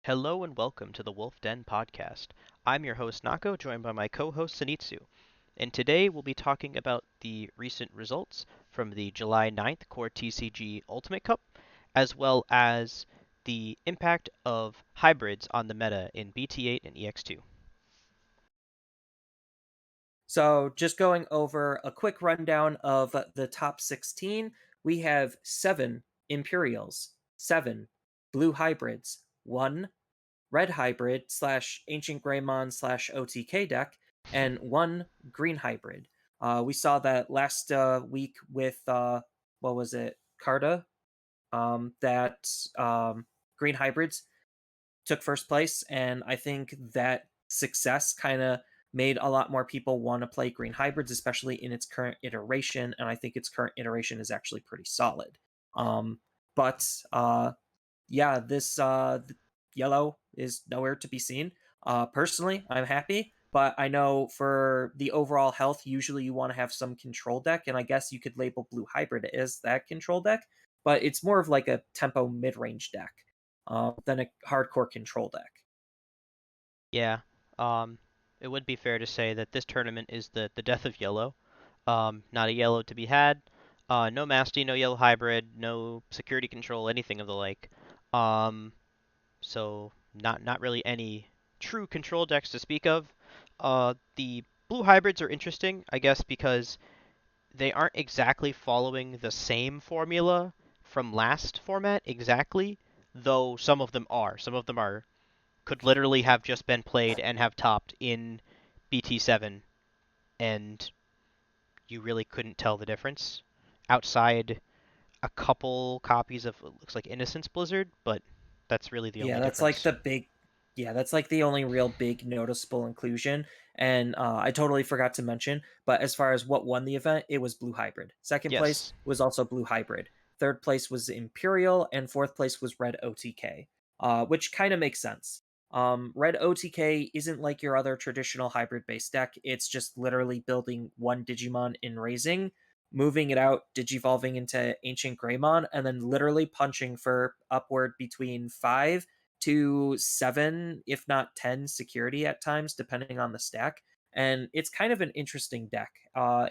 Hello and welcome to the Wolf Den podcast. I'm your host Nako, joined by my co-host Sanitsu. And today we'll be talking about the recent results from the July 9th Core TCG Ultimate Cup, as well as the impact of hybrids on the meta in BT8 and EX2. So, just going over a quick rundown of the top 16, we have 7 Imperials, 7 Blue Hybrids, 1 Red Hybrid slash Ancient Greymon slash OTK deck, and 1 Green Hybrid. We saw that last week with, what was it, Carta, that Green Hybrids took first place, and I think that success kind of made a lot more people want to play green hybrids, especially in its current iteration. And I think its current iteration is actually pretty solid. But yeah, this yellow is nowhere to be seen. Personally, I'm happy, but I know for the overall health, usually you want to have some control deck, and I guess you could label blue hybrid as that control deck, but it's more of like a tempo mid range deck than a hardcore control deck. Yeah, um, it would be fair to say that this tournament is the death of yellow. Not a yellow to be had. No Masty, no yellow hybrid, no security control, anything of the like. Um, So not really any true control decks to speak of. The blue hybrids are interesting, I guess, because they aren't exactly following the same formula from last format exactly, though some of them are. Some of them are could literally have just been played and have topped in BT7, and you really couldn't tell the difference outside a couple copies of it looks like Innocence Blizzard, but that's really the Yeah, only that's like difference. the big yeah, that's like the only real big noticeable inclusion. And I totally forgot to mention, but as far as what won the event, it was Blue Hybrid. Second place Yes. was also Blue Hybrid. Third place was Imperial, and fourth place was Red OTK, which kind of makes sense. Red OTK isn't like your other traditional hybrid based deck. It's just literally building one Digimon in Raising, moving it out, digivolving into Ancient Greymon, and then literally punching for upward between 5 to 7, if not 10 security at times, depending on the stack. And it's kind of an interesting deck.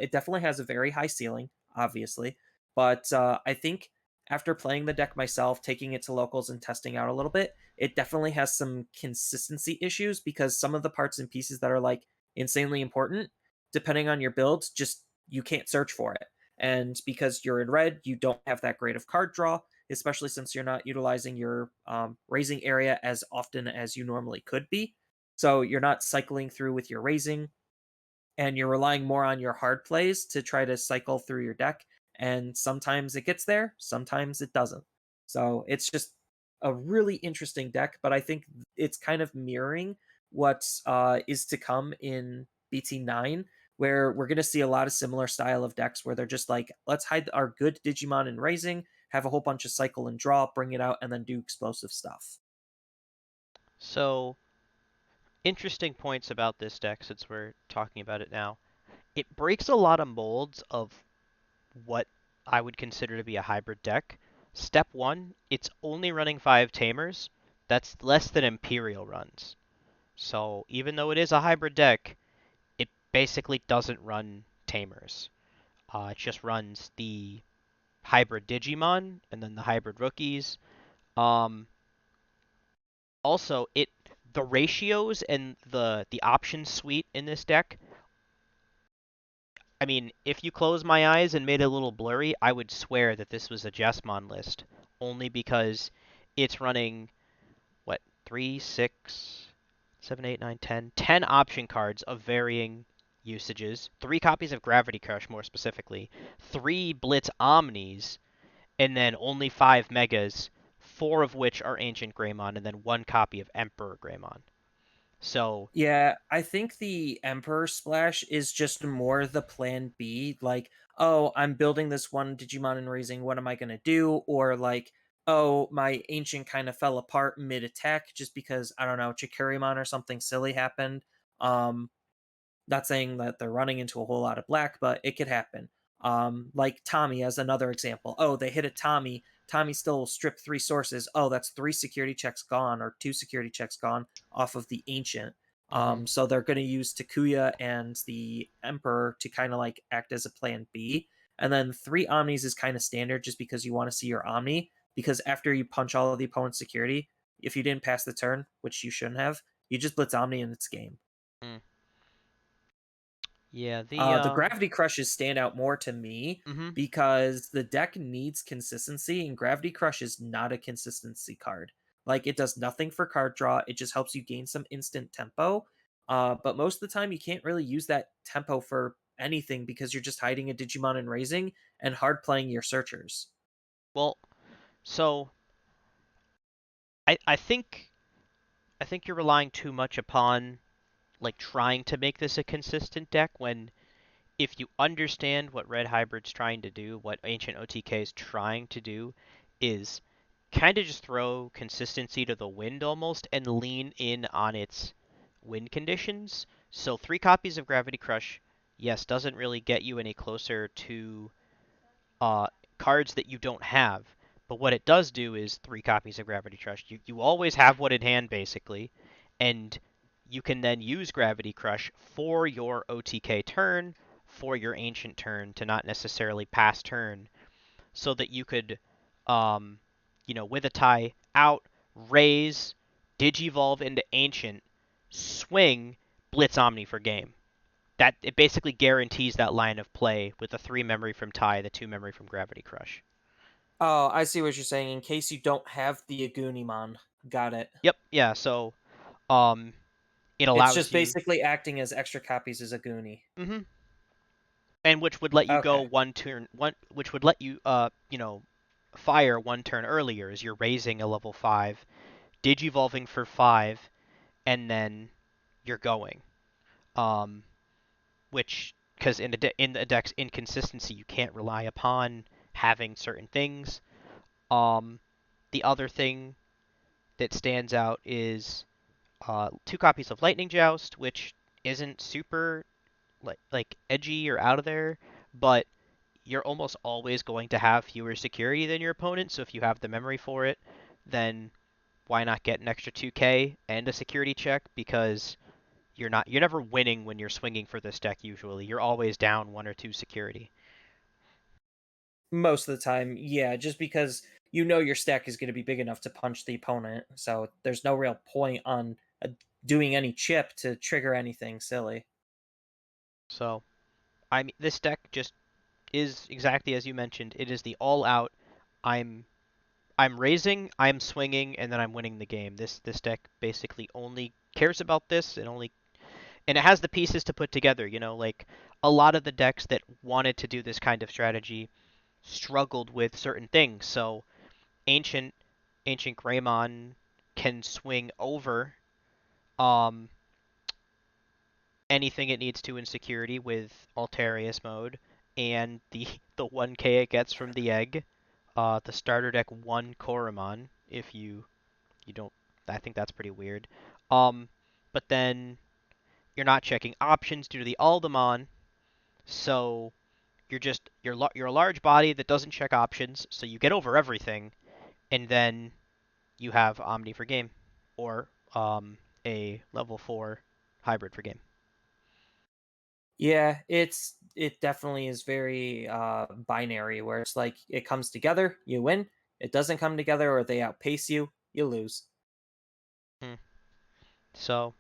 It definitely has a very high ceiling, obviously, but I think after playing the deck myself, taking it to locals and testing out a little bit, it definitely has some consistency issues because some of the parts and pieces that are like insanely important, depending on your build, just you can't search for it. And because you're in red, you don't have that great of card draw, especially since you're not utilizing your raising area as often as you normally could be. So you're not cycling through with your raising, and you're relying more on your hard plays to try to cycle through your deck. And sometimes it gets there, sometimes it doesn't. So it's just a really interesting deck, but I think it's kind of mirroring what is to come in BT9, where we're going to see a lot of similar style of decks where they're just like, let's hide our good Digimon in Raising, have a whole bunch of cycle and draw, bring it out, and then do explosive stuff. So, interesting points about this deck since we're talking about it now. It breaks a lot of molds of what I would consider to be a hybrid deck. Step one, it's only running 5 Tamers. That's less than Imperial runs. So, even though it is a hybrid deck, it basically doesn't run Tamers. It just runs the hybrid Digimon and then the hybrid rookies. Um, Also, it the ratios and the option suite in this deck. I mean, if you close my eyes and made it a little blurry, I would swear that this was a Jessmon list, only because it's running what 3, 6, 7, 8, 9, 10, 10 option cards of varying usages, 3 copies of Gravity Crush more specifically, 3 Blitz Omnis, and then only 5 Megas, 4 of which are Ancient Greymon, and then 1 copy of Emperor Greymon. So, Yeah, I think the Emperor Splash is just more the plan B. Like, oh, I'm building this one Digimon and raising. What am I going to do? Or like, oh, my ancient kind of fell apart mid attack just because, I don't know, Chikurimon or something silly happened. Um, Not saying that they're running into a whole lot of black, but it could happen. Like Tommy as another example. Oh, they hit a Tommy, Tommy still strip 3 sources. Oh, that's 3 security checks gone or 2 security checks gone off of the ancient. Hmm. So they're going to use Takuya and the Emperor to kind of like act as a plan B. And then 3 Omnis is kind of standard just because you want to see your Omni. Because after you punch all of the opponent's security, if you didn't pass the turn, which you shouldn't have, you just blitz Omni and it's game. Mm. Yeah, The Gravity Crushes stand out more to me mhm. because the deck needs consistency, and Gravity Crush is not a consistency card. Like, it does nothing for card draw, it just helps you gain some instant tempo. But most of the time, you can't really use that tempo for anything because you're just hiding a Digimon and raising and hard playing your searchers. Well, so I think you're relying too much upon like trying to make this a consistent deck when if you understand what Red Hybrid's trying to do, what Ancient OTK is trying to do is kind of just throw consistency to the wind almost and lean in on its win conditions. So 3 copies of Gravity Crush, yes, doesn't really get you any closer to uh, cards that you don't have. But what it does do is 3 copies of Gravity Crush. You always have one in hand, basically, and you can then use Gravity Crush for your OTK turn, for your Ancient turn, to not necessarily pass turn, so that you could, um, with a tie out, raise, Digivolve into Ancient, swing, Blitz Omni for game. That it basically guarantees that line of play with the 3 memory from tie, the 2 memory from Gravity Crush. Oh, I see what you're saying. In case you don't have the Agunimon. Got it. Yep, yeah. So um, it It's allows just you, basically acting as extra copies as Aguni. hmm and which would let you go Okay. one turn, which would let you fire 1 turn earlier as you're raising a level 5, digivolving for 5, and then you're going. Um, which because in the deck's inconsistency, you can't rely upon having certain things. Um, the other thing that stands out is 2 copies of Lightning Joust, which isn't super like edgy or out of there, but you're almost always going to have fewer security than your opponent. So if you have the memory for it, then why not get an extra 2K and a security check? Because you're never winning when you're swinging for this deck. Usually, you're always down 1 or 2 security. Most of the time, yeah, just because you know your stack is going to be big enough to punch the opponent, so there's no real point on doing any chip to trigger anything silly. So I mean, this deck just is exactly as you mentioned. It is the all-out. I'm I'm raising, I'm swinging, and then I'm winning the game. This deck basically only cares about this and it has the pieces to put together. Like a lot of the decks that wanted to do this kind of strategy struggled with certain things. So ancient ancient Greymon can swing over um anything it needs to in security with Altarius mode and the 1k it gets from the egg. The starter deck 1 Koromon if you don't. I think that's pretty weird. Um, but then you're not checking options due to the Aldemon, so you're a large body that doesn't check options, so you get over everything, and then you have Omni for game, or a level 4 hybrid for game. Yeah, it definitely is very binary where it's like it comes together, you win. It doesn't come together or they outpace you, you lose. Hmm. So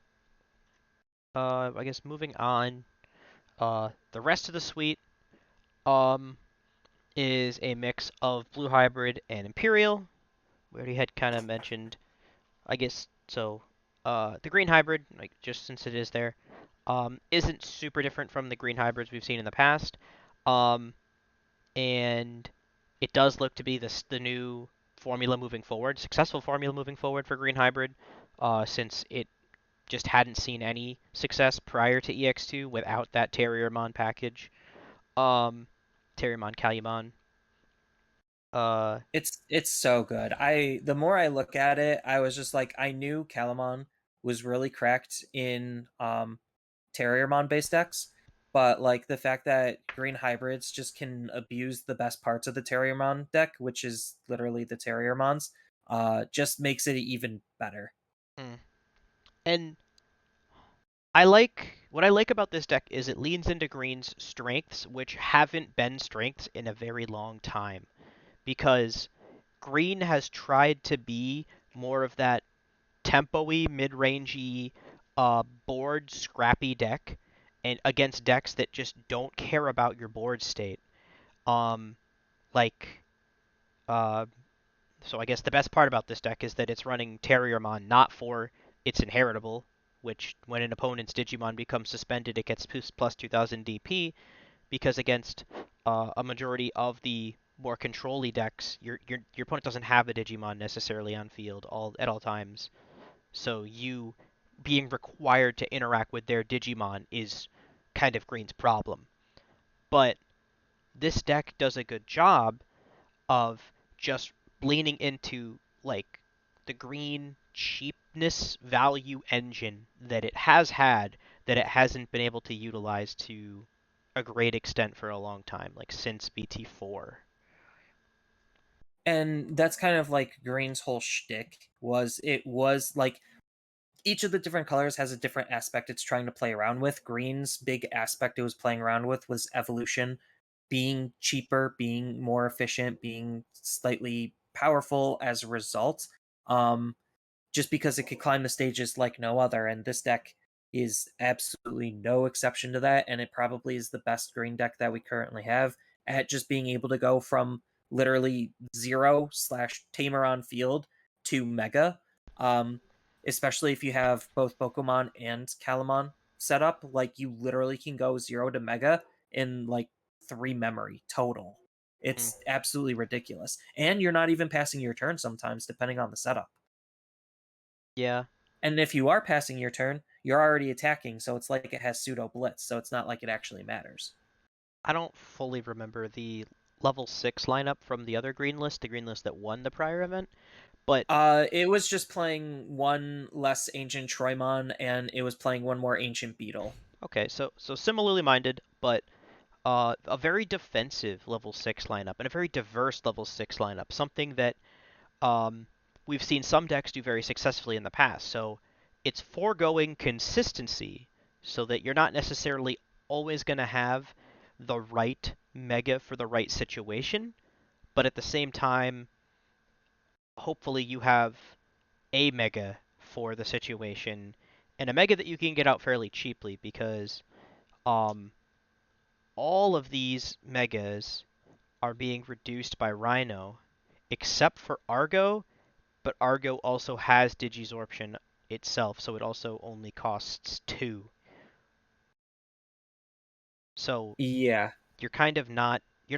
I guess moving on. The rest of the suite um is a mix of blue hybrid and imperial. We already had kind of mentioned, I guess. So the green hybrid, like just since it is there, isn't super different from the green hybrids we've seen in the past, um, and it does look to be the new formula moving forward, successful formula moving forward for green hybrid, since it just hadn't seen any success prior to EX2 without that Terriermon package. Um, Terriermon, Calumon. Uh, It's so good. The more I look at it, I was just like I knew Calamon was really cracked in Terriermon based decks, but like the fact that green hybrids just can abuse the best parts of the Terriermon deck, which is literally the Terriermons, just makes it even better. Mm. And what I like about this deck is it leans into green's strengths, which haven't been strengths in a very long time. Because green has tried to be more of that tempo-y, mid-rangey, board scrappy deck, and against decks that just don't care about your board state. Um, like, uh, so I guess the best part about this deck is that it's running Terriermon not for its inheritable, which when an opponent's Digimon becomes suspended, it gets plus 2000 DP, because against a majority of the more control-y decks, your opponent doesn't have a Digimon necessarily on field at all times. So you being required to interact with their Digimon is kind of Green's problem. But this deck does a good job of just leaning into like the green cheapness value engine that it has had that it hasn't been able to utilize to a great extent for a long time, like since BT4. And that's kind of like green's whole shtick was it was like each of the different colors has a different aspect it's trying to play around with. Green's big aspect it was playing around with was evolution, being cheaper, being more efficient, being slightly powerful as a result. Um, just because it could climb the stages like no other. And this deck is absolutely no exception to that. And it probably is the best green deck that we currently have at just being able to go from literally zero slash tamer on field to mega. Um, Especially if you have both Pokemon and Calamon set up, like you literally can go zero to mega in like three memory total. Hmm. It's absolutely ridiculous. And you're not even passing your turn sometimes, depending on the setup. Yeah, And if you are passing your turn, you're already attacking, so it's like it has pseudo blitz, so it's not like it actually matters. I don't fully remember the level 6 lineup from the other green list, the green list that won the prior event, but It was just playing one less ancient Troymon, and it was playing one more ancient Beetle. okay, so similarly minded, but a very defensive level 6 lineup and a very diverse level 6 lineup, something that um, we've seen some decks do very successfully in the past. So it's foregoing consistency so that you're not necessarily always going to have the right mega for the right situation, but at the same time, hopefully you have a mega for the situation and a mega that you can get out fairly cheaply because um, all of these megas are being reduced by Rhino, except for Argo, but Argo also has Digisorption itself, so it also only costs 2. So Yeah. you're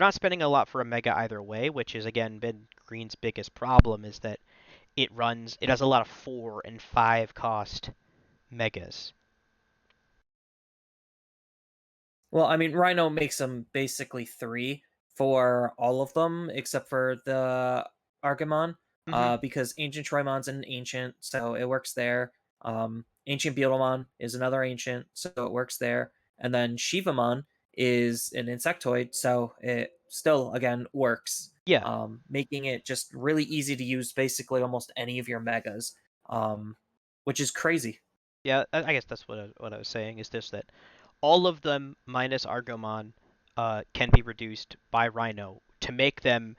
not spending a lot for a Mega either way, which is again been Green's biggest problem is that it has a lot of 4 and 5 cost Megas. Well, I mean, Rhino makes them basically three for all of them except for the Argamon, Mhm. because Ancient Troymon's an ancient, so it works there. Ancient Beetlemon is another ancient, so it works there. And then Shivamon is an insectoid, so it still, again, works, Yeah. making it just really easy to use basically almost any of your megas, which is crazy. Yeah, I guess that's what I was saying is this that all of them minus Argomon can be reduced by Rhino to make them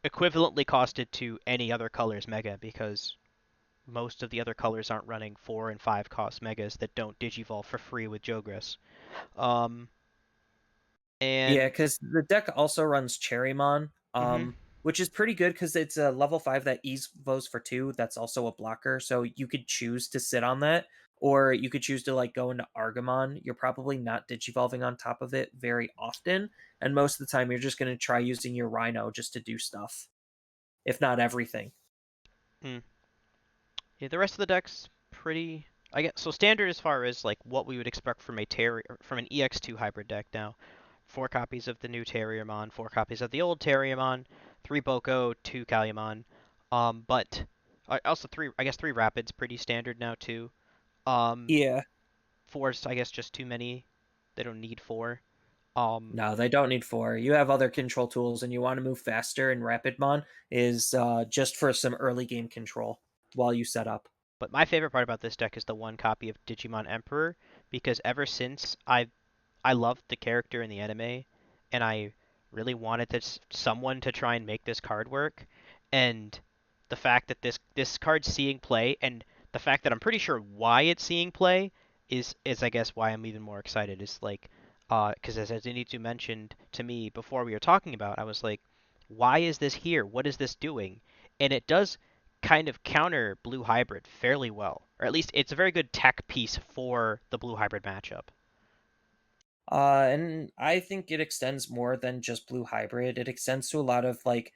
equivalently costed to any other color's mega because most of the other colors aren't running 4 and 5 cost megas that don't digivolve for free with Jogress. Um, Yeah, and because the deck also runs Cherrymon, mhm. which is pretty good because it's a level 5 that evos for 2. That's also a blocker, so you could choose to sit on that, or you could choose to like go into Argamon. You're probably not digivolving on top of it very often, and most of the time you're just going to try using your Rhino just to do stuff, if not everything. Mm. Yeah, the rest of the deck's pretty. I guess so. Standard as far as like what we would expect from from an EX2 hybrid deck now. 4 copies of the new Terriermon, 4 copies of the old Terriermon, 3 Boko, 2 Calyamon. But also I guess 3 Rapids, pretty standard now too. Um, Yeah. 4's I guess just too many. They don't need four. Um, No, they don't need four. You have other control tools, and you want to move faster. And Rapidmon is just for some early game control while you set up. but my favorite part about this deck is the one copy of Digimon Emperor because ever since I loved the character in the anime, and I really wanted someone to try and make this card work. And the fact that this card's seeing play, and the fact that I'm pretty sure why it's seeing play is I guess why I'm even more excited. Is like, because as Zenitsu mentioned to me before we were talking about, I was like, why is this here? What is this doing? And it does kind of counter blue hybrid fairly well, or at least it's a very good tech piece for the blue hybrid matchup. And I think it extends more than just blue hybrid. It extends to a lot of like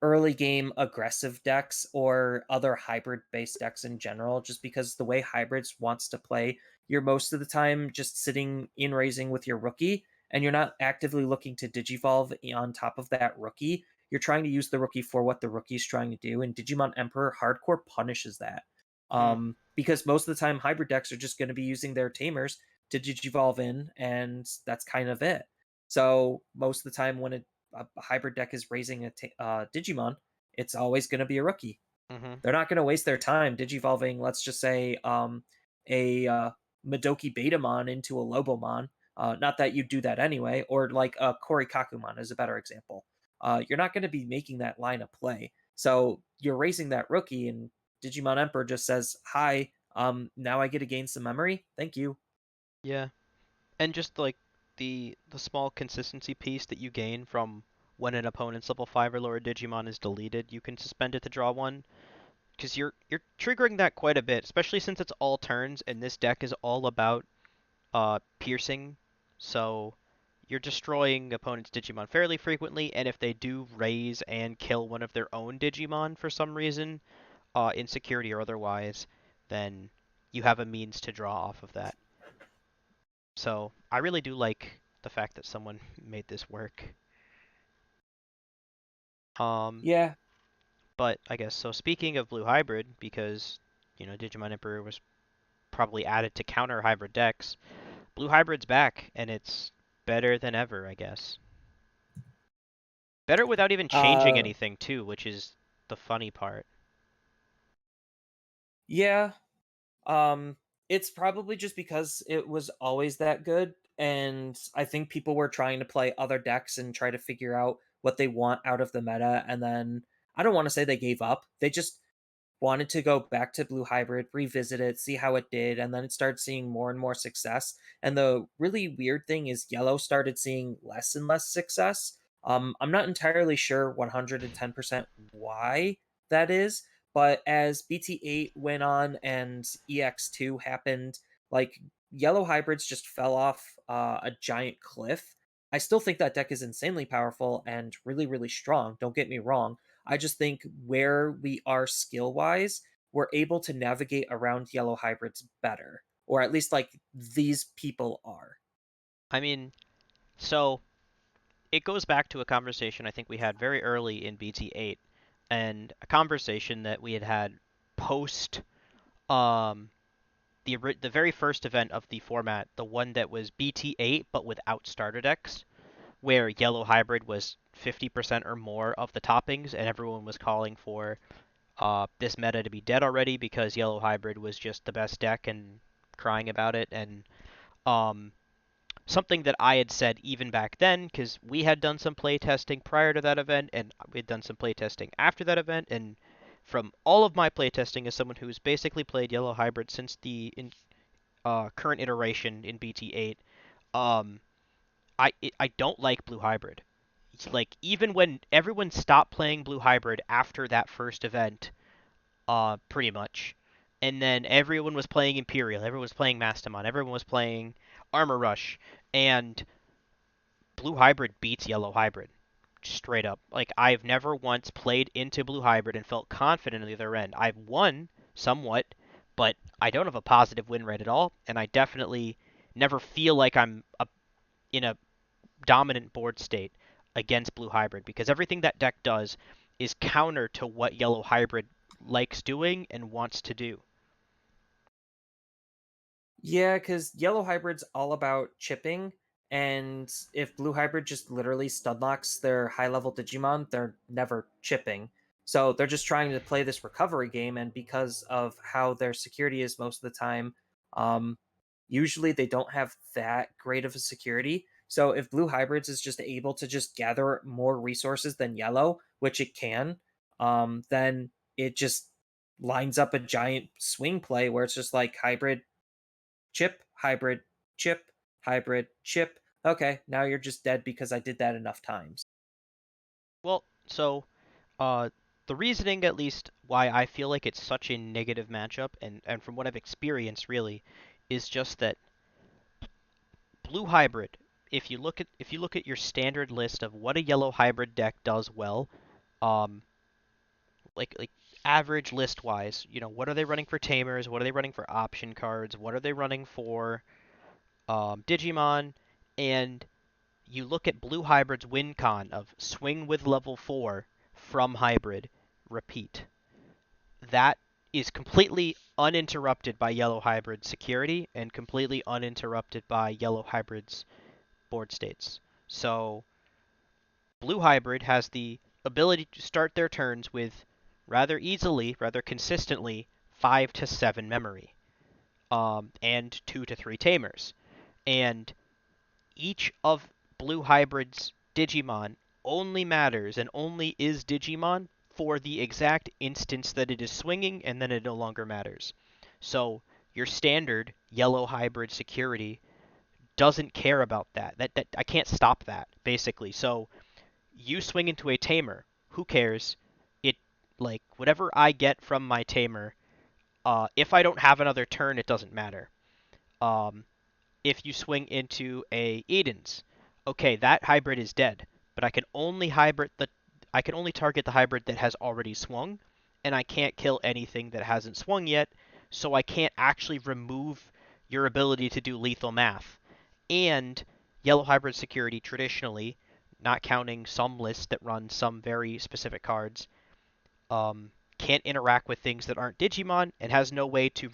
early game aggressive decks or other hybrid based decks in general, just because the way hybrids wants to play, you're most of the time just sitting in raising with your rookie and you're not actively looking to digivolve on top of that rookie. You're trying to use the rookie for what the rookie's trying to do, and Digimon Emperor hardcore punishes that. Hmm. Because most of the time hybrid decks are just going to be using their tamers to digivolve in, and that's kind of it. So most of the time when a hybrid deck is raising a Digimon, it's always going to be a rookie. Hmm. They're not going to waste their time digivolving, let's just say, a Madoki Betamon into a Lobomon. Not that you do that anyway, or like a Korikakumon is a better example. You're not going to be making that line of play. So you're raising that rookie, and Digimon Emperor just says, "Hi, now I get to gain some memory. Thank you." Yeah, and just like the small consistency piece that you gain from when an opponent's level 5 or lower Digimon is deleted, you can suspend it to draw one because you're triggering that quite a bit, especially since it's all turns and this deck is all about piercing. So you're destroying opponents' Digimon fairly frequently, and if they do raise and kill one of their own Digimon for some reason, insecurity or otherwise, then you have a means to draw off of that. So I really do like the fact that someone made this work. Um, Yeah. but I guess so. Speaking of blue hybrid, because Digimon Emperor was probably added to counter hybrid decks, blue hybrid's back and it's better than ever, I guess. Better without even changing Uh, anything too, which is the funny part. yeah. Um, it's probably just because it was always that good, and I think people were trying to play other decks and try to figure out what they want out of the meta, and then I don't want to say they gave up. They just wanted to go back to Blue Hybrid, revisit it, see how it did, and then it started seeing more and more success. And the really weird thing is Yellow started seeing less and less success. I'm not entirely sure 110% why that is, but as BT8 went on and EX2 happened, like Yellow Hybrids just fell off a giant cliff. I still think that deck is insanely powerful and really, really strong. Don't get me wrong. I just think where we are skill wise, we're able to navigate around yellow hybrids better, or at least like these people are. I mean, so it goes back to a conversation I think we had very early in BT8, and a conversation that we had had post um, the very first event of the format, the one that was BT8 but without starter decks, where yellow hybrid was 50% or more of the toppings, and everyone was calling for this meta to be dead already because yellow hybrid was just the best deck and crying about it. And um, something that I had said even back then, because we had done some playtesting prior to that event, and we had done some playtesting after that event, and from all of my playtesting as someone who's basically played yellow hybrid since the current iteration in BT8, um, I don't like blue hybrid. It's like even when everyone stopped playing blue hybrid after that first event, pretty much, and then everyone was playing Imperial, everyone was playing Mastimon, everyone was playing Armor Rush, and blue hybrid beats yellow hybrid. Straight up. Like I've never once played into blue hybrid and felt confident on the other end. I've won somewhat, but I don't have a positive win rate at all, and I definitely never feel like in a dominant board state against blue hybrid because everything that deck does is counter to what yellow hybrid likes doing and wants to do. Yeah, because yellow hybrid's all about chipping, and if blue hybrid just literally stunlocks their high level Digimon, they're never chipping. So they're just trying to play this recovery game, and because of how their security is most of the time, um, usually they don't have that great of a security. So if blue hybrids is just able to just gather more resources than yellow, which it can, then it just lines up a giant swing play where it's just like hybrid chip, hybrid, chip, hybrid, chip. Okay, now you're just dead because I did that enough times. Well, so uh, the reasoning, at least, why I feel like it's such a negative matchup, and from what I've experienced, really, is just that blue hybrid. If you look at your standard list of what a yellow hybrid deck does well, um, like average list wise, what are they running for tamers? What are they running for option cards? What are they running for Digimon? And you look at blue hybrid's win con of swing with level 4 from hybrid, repeat. That is completely uninterrupted by yellow hybrid security and completely uninterrupted by yellow hybrid's board states. So blue hybrid has the ability to start their turns with rather easily, rather consistently 5 to 7 memory, and 2 to 3 tamers. And each of blue hybrid's Digimon only matters and only is Digimon for the exact instance that it is swinging, and then it no longer matters. So your standard yellow hybrid security doesn't care about that. That I can't stop that basically. So you swing into a tamer. Who cares? It like whatever I get from my tamer. If I don't have another turn, it doesn't matter. Um, if you swing into a Eden's, okay, that hybrid is dead. But I can only target the hybrid that has already swung, and I can't kill anything that hasn't swung yet. So I can't actually remove your ability to do lethal math. And yellow hybrid security traditionally, not counting some lists that run some very specific cards, can't interact with things that aren't Digimon and has no way to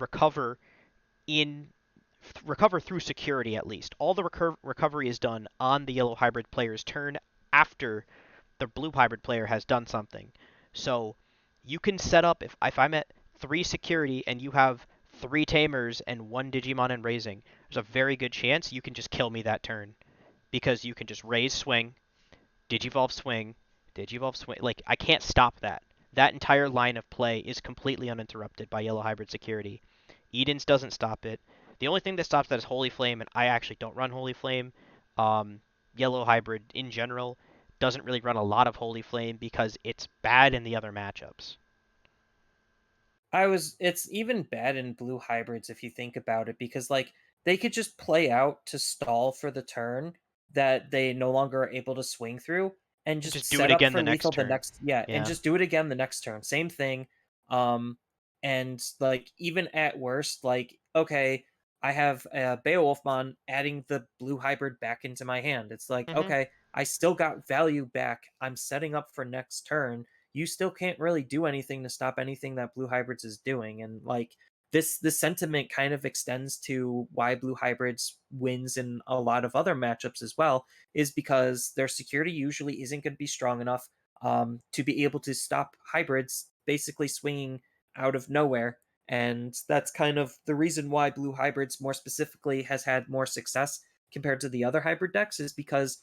in recover through security at least. All the recovery is done on the yellow hybrid player's turn after the blue hybrid player has done something. So you can set up if I'm at 3 security and you have 3 tamers and 1 Digimon and raising, there's a very good chance you can just kill me that turn because you can just raise swing, Digivolve swing, Digivolve swing. Like I can't stop that. That entire line of play is completely uninterrupted by yellow hybrid security. Eden's doesn't stop it. The only thing that stops that is Holy Flame, and I actually don't run Holy Flame. Yellow hybrid in general doesn't really run a lot of Holy Flame because it's bad in the other matchups. It's even bad in blue hybrids if you think about it, because like they could just play out to stall for the turn that they no longer are able to swing through and And just just do it set up again for the next lethal the turn. next, yeah, and Yeah. just do it again the next turn. Same thing. Um and like even at worst, like, okay, I have Beowulfmon adding the blue hybrid back into my hand. It's like, Mhm. okay, I still got value back. I'm setting up for next turn. You still can't really do anything to stop anything that blue hybrids is doing. And like this sentiment kind of extends to why blue hybrids wins in a lot of other matchups as well, is because their security usually isn't going to be strong enough to be able to stop hybrids basically swinging out of nowhere. And that's kind of the reason why blue hybrids more specifically has had more success compared to the other hybrid decks, is because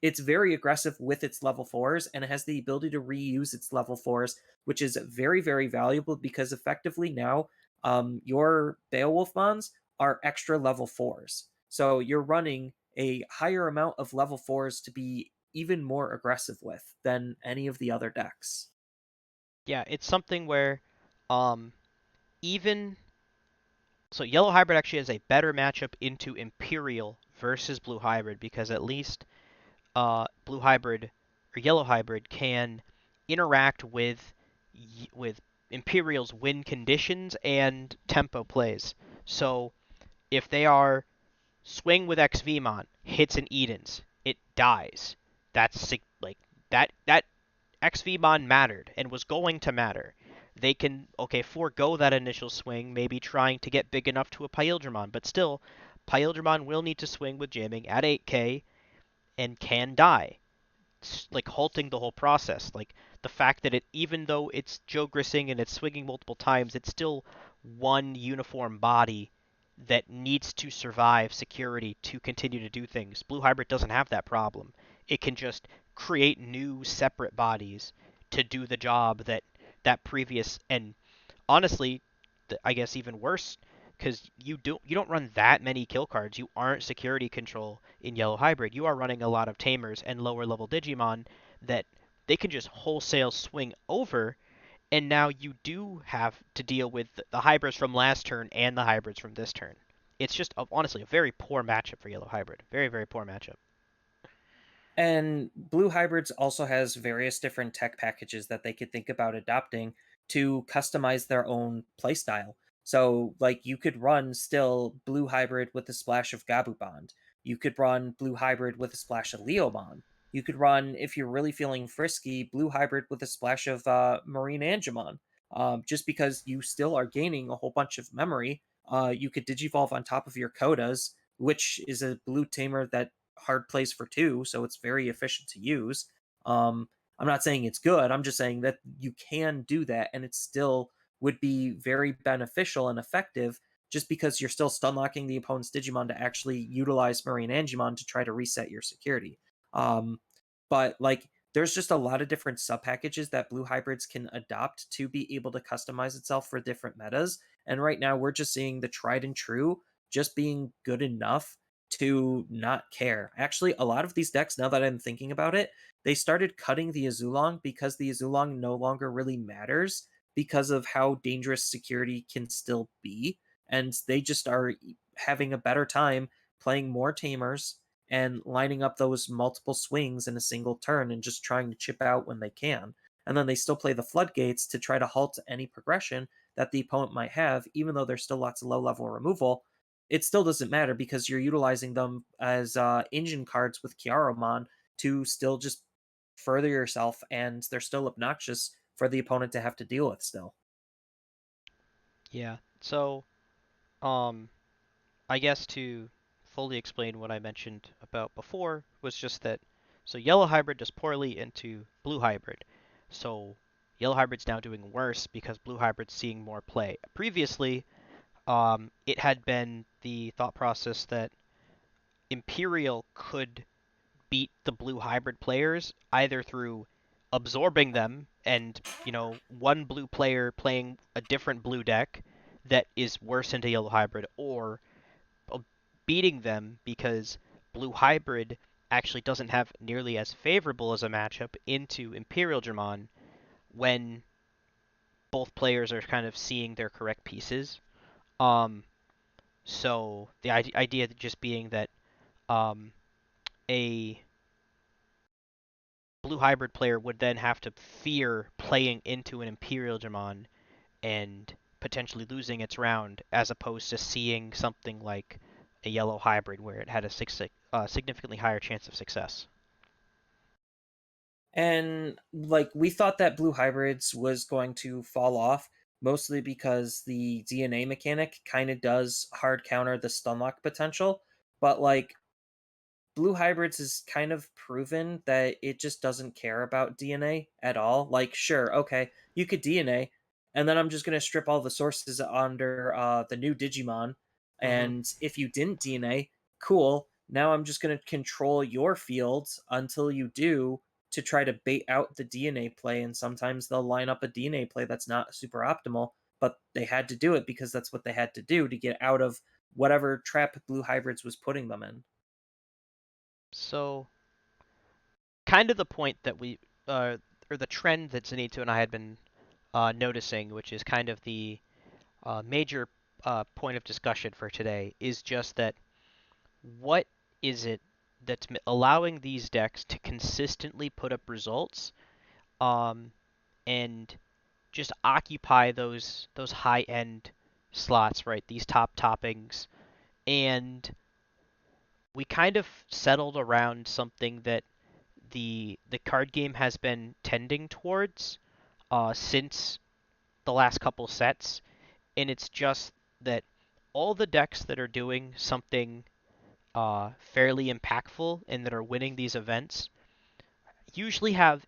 it's very aggressive with its level fours, and it has the ability to reuse its level fours, which is very, very valuable because effectively now your Beowulf mons are extra level fours. So you're running a higher amount of level fours to be even more aggressive with than any of the other decks. Yeah, it's something where um even so yellow hybrid actually has a better matchup into Imperial versus blue hybrid because at least blue hybrid or yellow hybrid can interact with Imperial's win conditions and tempo plays. So if they are swing with XVmon, hits an Eden's, it dies. That's like that XVmon mattered and was going to matter. they can, okay, forego that initial swing, maybe trying to get big enough to a Pyldramon, but still, Pyldramon will need to swing with jamming at 8k and can die, like halting the whole process. Like the fact that it, even though it's Joe Grissing and it's swinging multiple times, it's still one uniform body that needs to survive security to continue to do things. Blue Hybrid doesn't have that problem. It can just create new separate bodies to do the job that that previous, and honestly, I guess even worse, because you don't run that many kill cards. You aren't security control in Yellow Hybrid. You are running a lot of tamers and lower level Digimon that they can just wholesale swing over, and now you do have to deal with the hybrids from last turn and the hybrids from this turn. It's just honestly a very poor matchup for Yellow Hybrid. Very, very poor matchup. And Blue Hybrids also has various different tech packages that they could think about adopting to customize their own playstyle. So, like, you could run still Blue Hybrid with a splash of Gabu Bond. You could run Blue Hybrid with a splash of Leomon. You could run, if you're really feeling frisky, Blue Hybrid with a splash of Marine Angemon. Just because you still are gaining a whole bunch of memory. You could Digivolve on top of your Kodas, which is a blue tamer that hard plays for two, so it's very efficient to use. I'm not saying it's good. I'm just saying that you can do that, and it still would be very beneficial and effective. Just because you're still stun locking the opponent's Digimon to actually utilize Marine Angemon to try to reset your security. Um, but like, there's just a lot of different sub packages that Blue Hybrids can adopt to be able to customize itself for different metas. And right now, we're just seeing the tried and true just being good enough to not care. Actually, a lot of these decks, now that I'm thinking about it, they started cutting the Azulong because the Azulong no longer really matters because of how dangerous security can still be. And they just are having a better time playing more tamers and lining up those multiple swings in a single turn and just trying to chip out when they can. And then they still play the floodgates to try to halt any progression that the opponent might have, even though there's still lots of low level removal. It still doesn't matter because you're utilizing them as engine cards with Kiaromon to still just further yourself, and they're still obnoxious for the opponent to have to deal with still. Yeah. So, um, I guess to fully explain what I mentioned about before was just that so Yellow Hybrid does poorly into Blue Hybrid. So Yellow Hybrid's now doing worse because Blue Hybrid's seeing more play. Previously, it had been the thought process that Imperial could beat the Blue Hybrid players either through absorbing them and, one blue player playing a different blue deck that is worse into Yellow Hybrid, or beating them because Blue Hybrid actually doesn't have nearly as favorable as a matchup into Imperial Dramon when both players are kind of seeing their correct pieces. Um, so the idea just being that um, a Blue Hybrid player would then have to fear playing into an Imperial Dramon and potentially losing its round, as opposed to seeing something like a Yellow Hybrid where it had a significantly higher chance of success. And like, we thought that Blue Hybrids was going to fall off mostly because the DNA mechanic kind of does hard counter the stunlock potential, but like, Blue Hybrids is kind of proven that it just doesn't care about DNA at all. Like, sure, okay, you could DNA, and then I'm just going to strip all the sources under the new Digimon. Hmm. And if you didn't DNA, cool. Now I'm just going to control your fields until you do to try to bait out the DNA play. And sometimes they'll line up a DNA play that's not super optimal, but they had to do it because that's what they had to do to get out of whatever trap Blue Hybrids was putting them in. So, kind of the point that or the trend that Zenito and I had been noticing, which is kind of the major point of discussion for today, is just that what is it that's allowing these decks to consistently put up results um, and just occupy those high end slots, right? These top toppings, and we kind of settled around something that the card game has been tending towards since the last couple sets, and it's just that all the decks that are doing something fairly impactful and that are winning these events usually have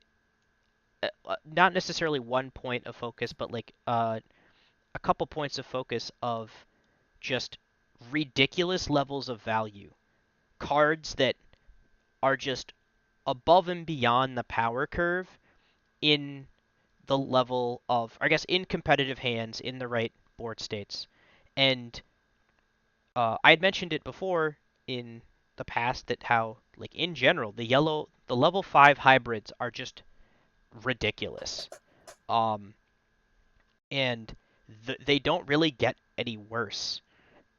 not necessarily one point of focus, but like a couple points of focus of just ridiculous levels of value. Cards that are just above and beyond the power curve in the level of, I guess, in competitive hands in the right board states. And I had mentioned it before in the past that how, like in general, the level 5 hybrids are just ridiculous. Um, and they don't really get any worse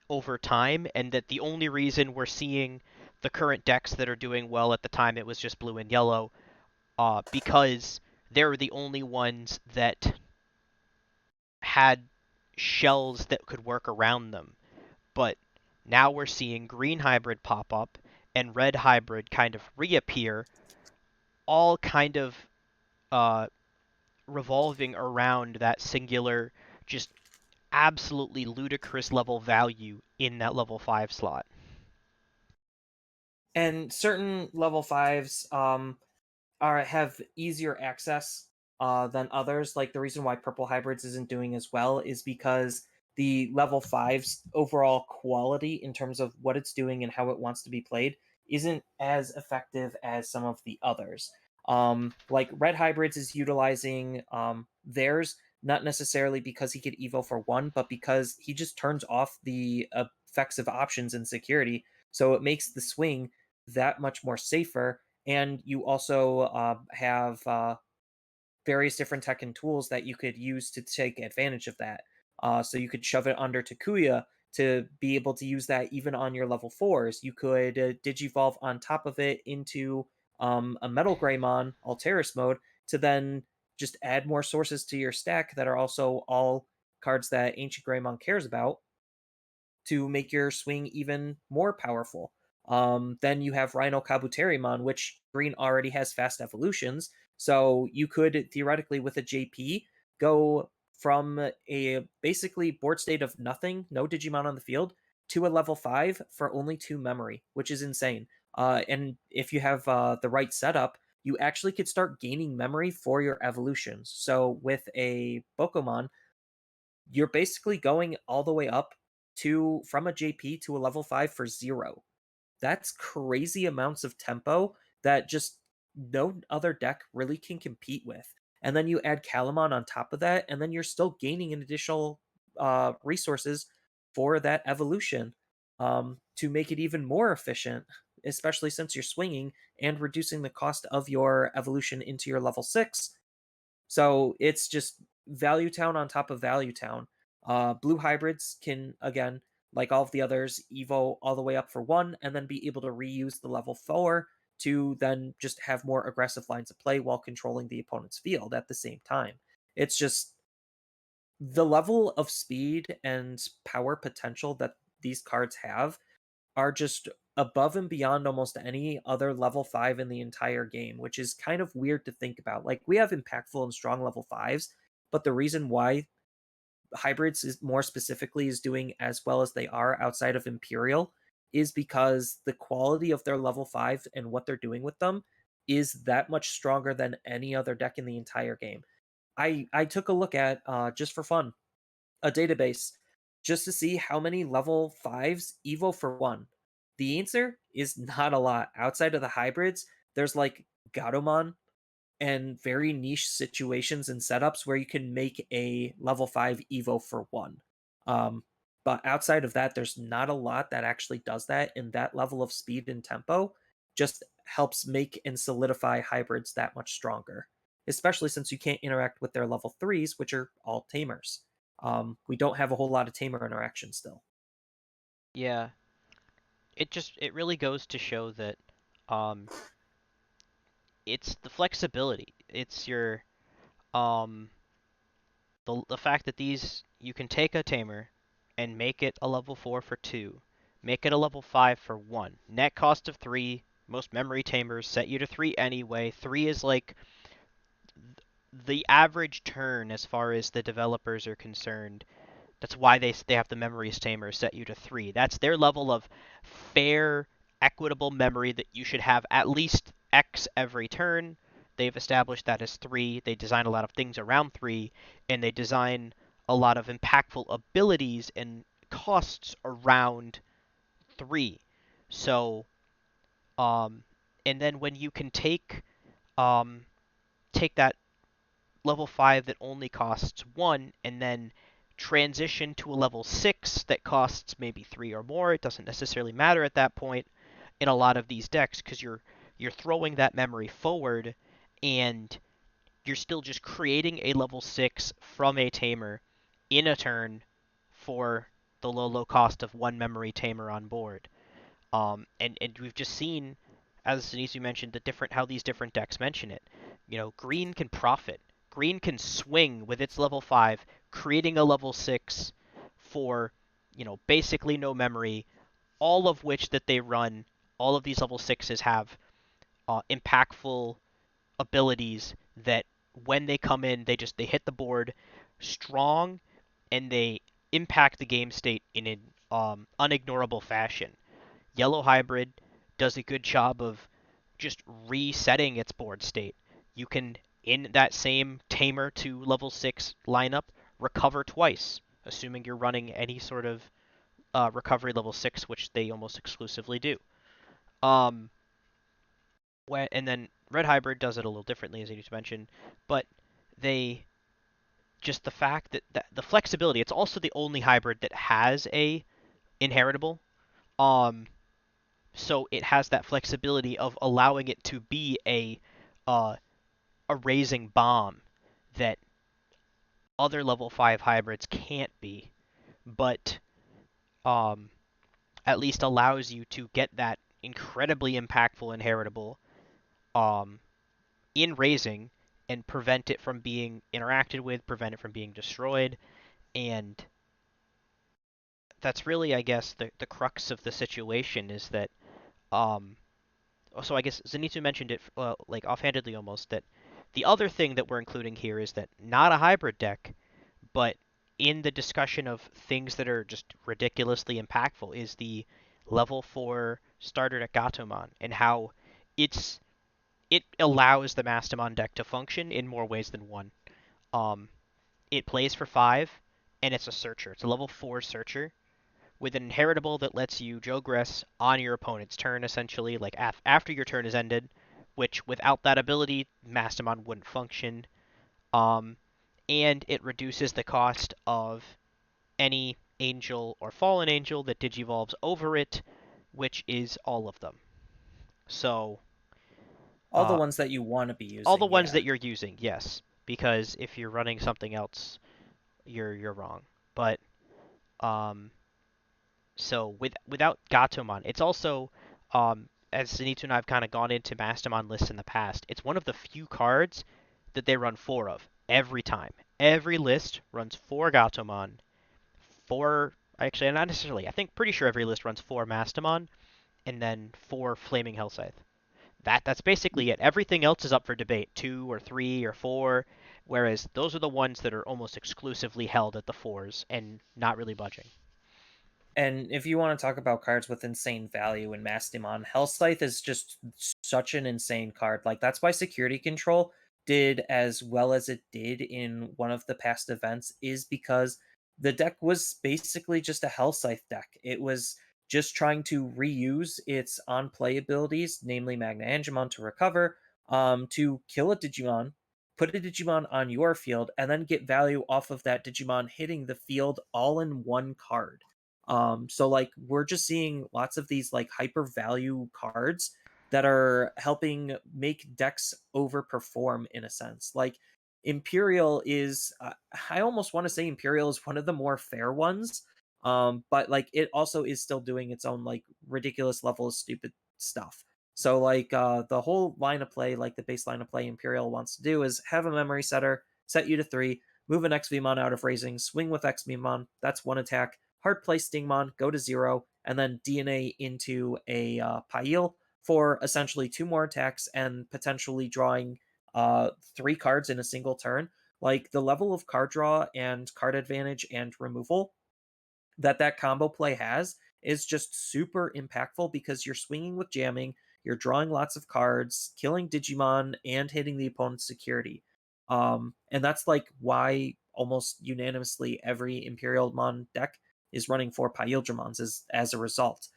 over time, and that the only reason we're seeing the current decks that are doing well at the time it was just blue and yellow, because they're the only ones that had shells that could work around them. But now we're seeing green hybrid pop up and red hybrid kind of reappear, all kind of uh, revolving around that singular, just absolutely ludicrous level value in that level 5 slot. And certain level fives are have easier access than others. Like the reason why purple hybrids isn't doing as well is because the level fives overall quality in terms of what it's doing and how it wants to be played isn't as effective as some of the others. Like red hybrids is utilizing theirs not necessarily because he could evo for one, but because he just turns off the effects of options and security, so it makes the swing that much more safer. And you also have various different tech and tools that you could use to take advantage of that. So you could shove it under Takuya to be able to use that even on your level fours. You could digivolve on top of it into a Metal Greymon Alteris mode to then just add more sources to your stack that are also all cards that Ancient Greymon cares about to make your swing even more powerful. Then you have Rhino Kabuterimon, which green already has fast evolutions. So you could theoretically, with a JP, go from a basically board state of nothing, no Digimon on the field, to a level 5 for only 2 memory, which is insane. And if you have the right setup, you actually could start gaining memory for your evolutions. So with a Pokemon, you're basically going all the way up to from a JP to a level 5 for 0. That's crazy amounts of tempo that just no other deck really can compete with. And then you add Calamon on top of that, and then you're still gaining an additional resources for that evolution to make it even more efficient, especially since you're swinging and reducing the cost of your evolution into your level 6. So it's just value town on top of value town. Blue hybrids can, again, like all of the others, evo all the way up for one, and then be able to reuse the level four to then just have more aggressive lines of play while controlling the opponent's field at the same time. It's just the level of speed and power potential that these cards have are just above and beyond almost any other level 5 in the entire game, which is kind of weird to think about. Like we have impactful and strong level 5s, but the reason why hybrids is more specifically is doing as well as they are outside of Imperial is because the quality of their level 5 and what they're doing with them is that much stronger than any other deck in the entire game. I took a look at just for fun a database just to see how many level 5s Evo for one. The answer is not a lot. Outside of the hybrids, there's like Gatomon and very niche situations and setups where you can make a level 5 Evo for one. Um, but outside of that, there's not a lot that actually does that, and that level of speed and tempo just helps make and solidify hybrids that much stronger, especially since you can't interact with their level 3s, which are all tamers. We don't have a whole lot of tamer interaction still. Yeah, it really goes to show that um, it's the flexibility. It's your the fact that these you can take a tamer and make it a level 4 for 2, make it a level 5 for 1. Net cost of 3. Most memory tamers set you to 3 anyway. 3 is like the average turn as far as the developers are concerned. That's why they have the memories tamer set you to 3. That's their level of fair, equitable memory that you should have at least X every turn. They've established that as 3. They design a lot of things around 3, and they design a lot of impactful abilities and costs around 3. So, um, and then when you can um, take that level 5 that only costs 1 and then transition to a level 6 that costs maybe 3 or more. It doesn't necessarily matter at that point in a lot of these decks because you're throwing that memory forward and you're still just creating a level 6 from a tamer in a turn for the low cost of one memory tamer on board. And we've just seen, as Zenitsu mentioned, how these different decks mention it. Green can profit. Green can swing with its level 5, creating a level 6 for, basically no memory, all of which that they run, all of these level 6s have impactful abilities that when they come in, they hit the board strong and they impact the game state in an unignorable fashion. Yellow Hybrid does a good job of just resetting its board state. You can, in that same Tamer to level 6 lineup, recover twice, assuming you're running any sort of recovery level 6, which they almost exclusively do. Um, and then Red Hybrid does it a little differently, as you just mentioned, but they just the fact that the flexibility, it's also the only hybrid that has a inheritable. Um, so it has that flexibility of allowing it to be uh, a raising bomb that other level 5 hybrids can't be, but um, at least allows you to get that incredibly impactful inheritable um, in raising and prevent it from being interacted with, prevent it from being destroyed, and that's really, I guess, the crux of the situation is that um, so I guess Zenitsu mentioned it like offhandedly almost that the other thing that we're including here is that not a hybrid deck, but in the discussion of things that are just ridiculously impactful is the level 4 starter deck Gatomon and how it allows the Mastimon deck to function in more ways than one. Um, it plays for 5 and it's a searcher. It's a level 4 searcher with an inheritable that lets you Jogress on your opponent's turn, essentially, like after your turn is ended, which without that ability, Mastamon wouldn't function. Um, and it reduces the cost of any angel or fallen angel that digivolves over it, which is all of them. So, All the uh, ones that you want to be all the using, ones yeah. that you're using, yes, because if you're running something else, you're wrong. But um, So without Gatomon, it's also as Zenitsu and I have kind of gone into Mastamon lists in the past, it's one of the few cards that they run 4 of every time. Every list runs 4 Gatomon, 4 actually not necessarily. I think pretty sure every list runs 4 Mastamon and then 4 Flaming Hell Scythe. That's basically it. Everything else is up for debate, 2 or 3 or 4, whereas those are the ones that are almost exclusively held at the 4s and not really budging. And if you want to talk about cards with insane value in Mastimon, Hellscythe is just such an insane card. Like that's why Security Control did as well as it did in one of the past events is because the deck was basically just a Hellscythe deck. It was just trying to reuse its on play abilities, namely Magna Angemon to recover, to kill a Digimon, put a Digimon on your field, and then get value off of that Digimon hitting the field all in one card. So like we're just seeing lots of these like hyper value cards that are helping make decks overperform in a sense. Like Imperial is I almost want to say Imperial is one of the more fair ones. But like it also is still doing its own like ridiculous level of stupid stuff. So like the whole line of play, like the base line of play Imperial wants to do is have a memory setter, set you to 3, move an XVmon out of raising, swing with XVmon, that's one attack, hard play Stingmon, go to 0, and then DNA into a Pail for essentially 2 more attacks and potentially drawing three cards in a single turn, like the level of card draw and card advantage and removal that combo play has is just super impactful because you're swinging with jamming, you're drawing lots of cards, killing Digimon, and hitting the opponent's security. And that's like why almost unanimously every Imperialmon deck is running 4 Pyildramons as a result.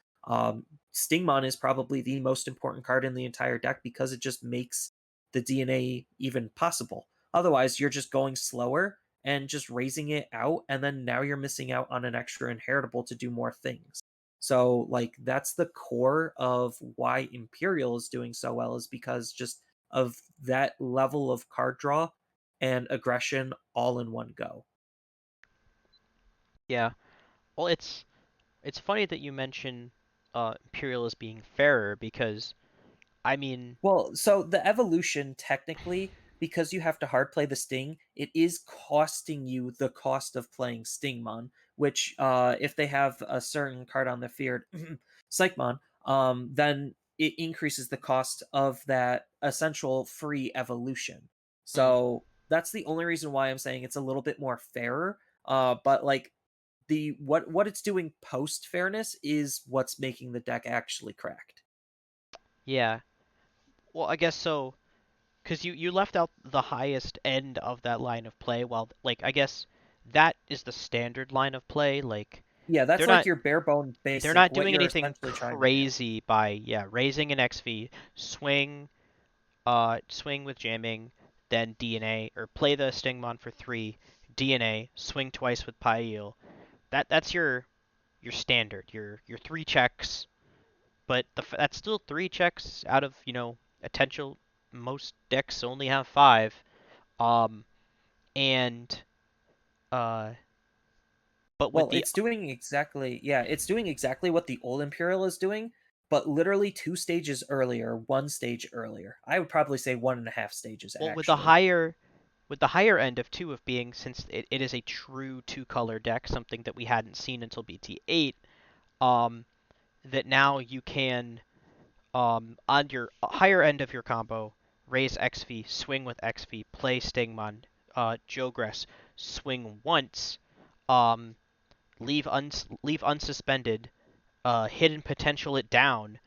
Stingmon is probably the most important card in the entire deck because it just makes the DNA even possible. Otherwise, you're just going slower and just raising it out, and then now you're missing out on an extra inheritable to do more things. So like that's the core of why Imperial is doing so well, is because just of that level of card draw and aggression all in one go. Yeah. Well, it's funny that you mention Imperial as being fairer because I mean, Well, so the evolution technically, because you have to hard play the Sting, it is costing you the cost of playing Stingmon, which if they have a certain card on the field, Psychmon, then it increases the cost of that essential free evolution. mm, So that's the only reason why I'm saying it's a little bit more fairer. But like the what it's doing post fairness is what's making the deck actually cracked. yeah. Well, I guess so because you left out the highest end of that line of play. Well, like I guess that is the standard line of play. Like Yeah, that's they're like not your bare bone they're basic, not what doing you're anything essentially trying to do. crazy by raising an XV, swing swing with jamming, then DNA or play the Stingmon for 3, DNA, swing twice with Pyeel. That's your standard. Your 3 checks, but that's still 3 checks out of, potential most decks only have 5. Um and uh but with Well, the it's doing exactly, yeah, it's doing exactly what the old Imperial is doing, but literally 2 stages earlier, 1 stage earlier. I would probably say 1.5 stages well actually. with the higher end of 2 of being since it is a true 2-color deck, something that we hadn't seen until BT8, um that now you can on your higher end of your combo, raise XV, swing with XV, play Stingmon, Jogress, swing once, um, leave unsuspended, hidden potential it down,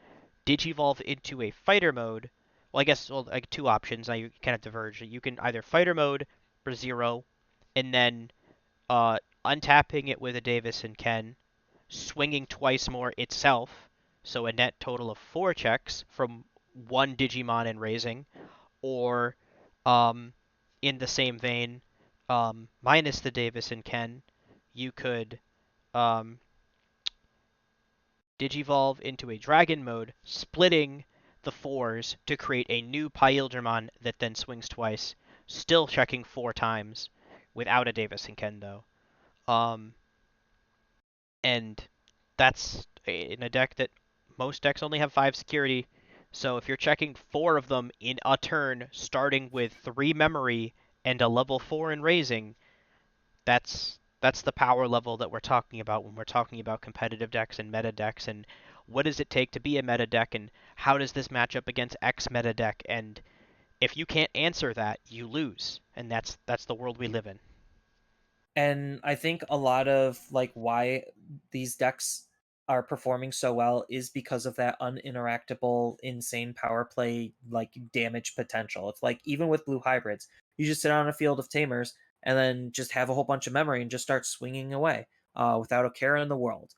digivolve into a fighter mode. Well, I guess like 2 options. Now you kind of diverge. You can either fighter mode for 0, and then uh, untapping it with a Davis and Ken, swinging twice more itself, so a net total of 4 checks from 1 Digimon and raising, or um, in the same vein, minus the Davis and Ken, you could um, Digivolve into a Dragon mode, splitting the 4s to create a new Pyildramon that then swings twice, still checking 4 times without a Davis and Ken though. Um, and that's in a deck that most decks only have 5 security. So if you're checking 4 of them in a turn, starting with 3 memory and a level 4 in raising, that's the power level that we're talking about when we're talking about competitive decks and meta decks, and what does it take to be a meta deck, and how does this match up against X meta deck, and if you can't answer that, you lose, and that's the world we live in. And I think a lot of like why these decks are performing so well is because of that uninteractable, insane power play like damage potential. It's like even with blue hybrids, you just sit on a field of tamers and then just have a whole bunch of memory and just start swinging away without a care in the world.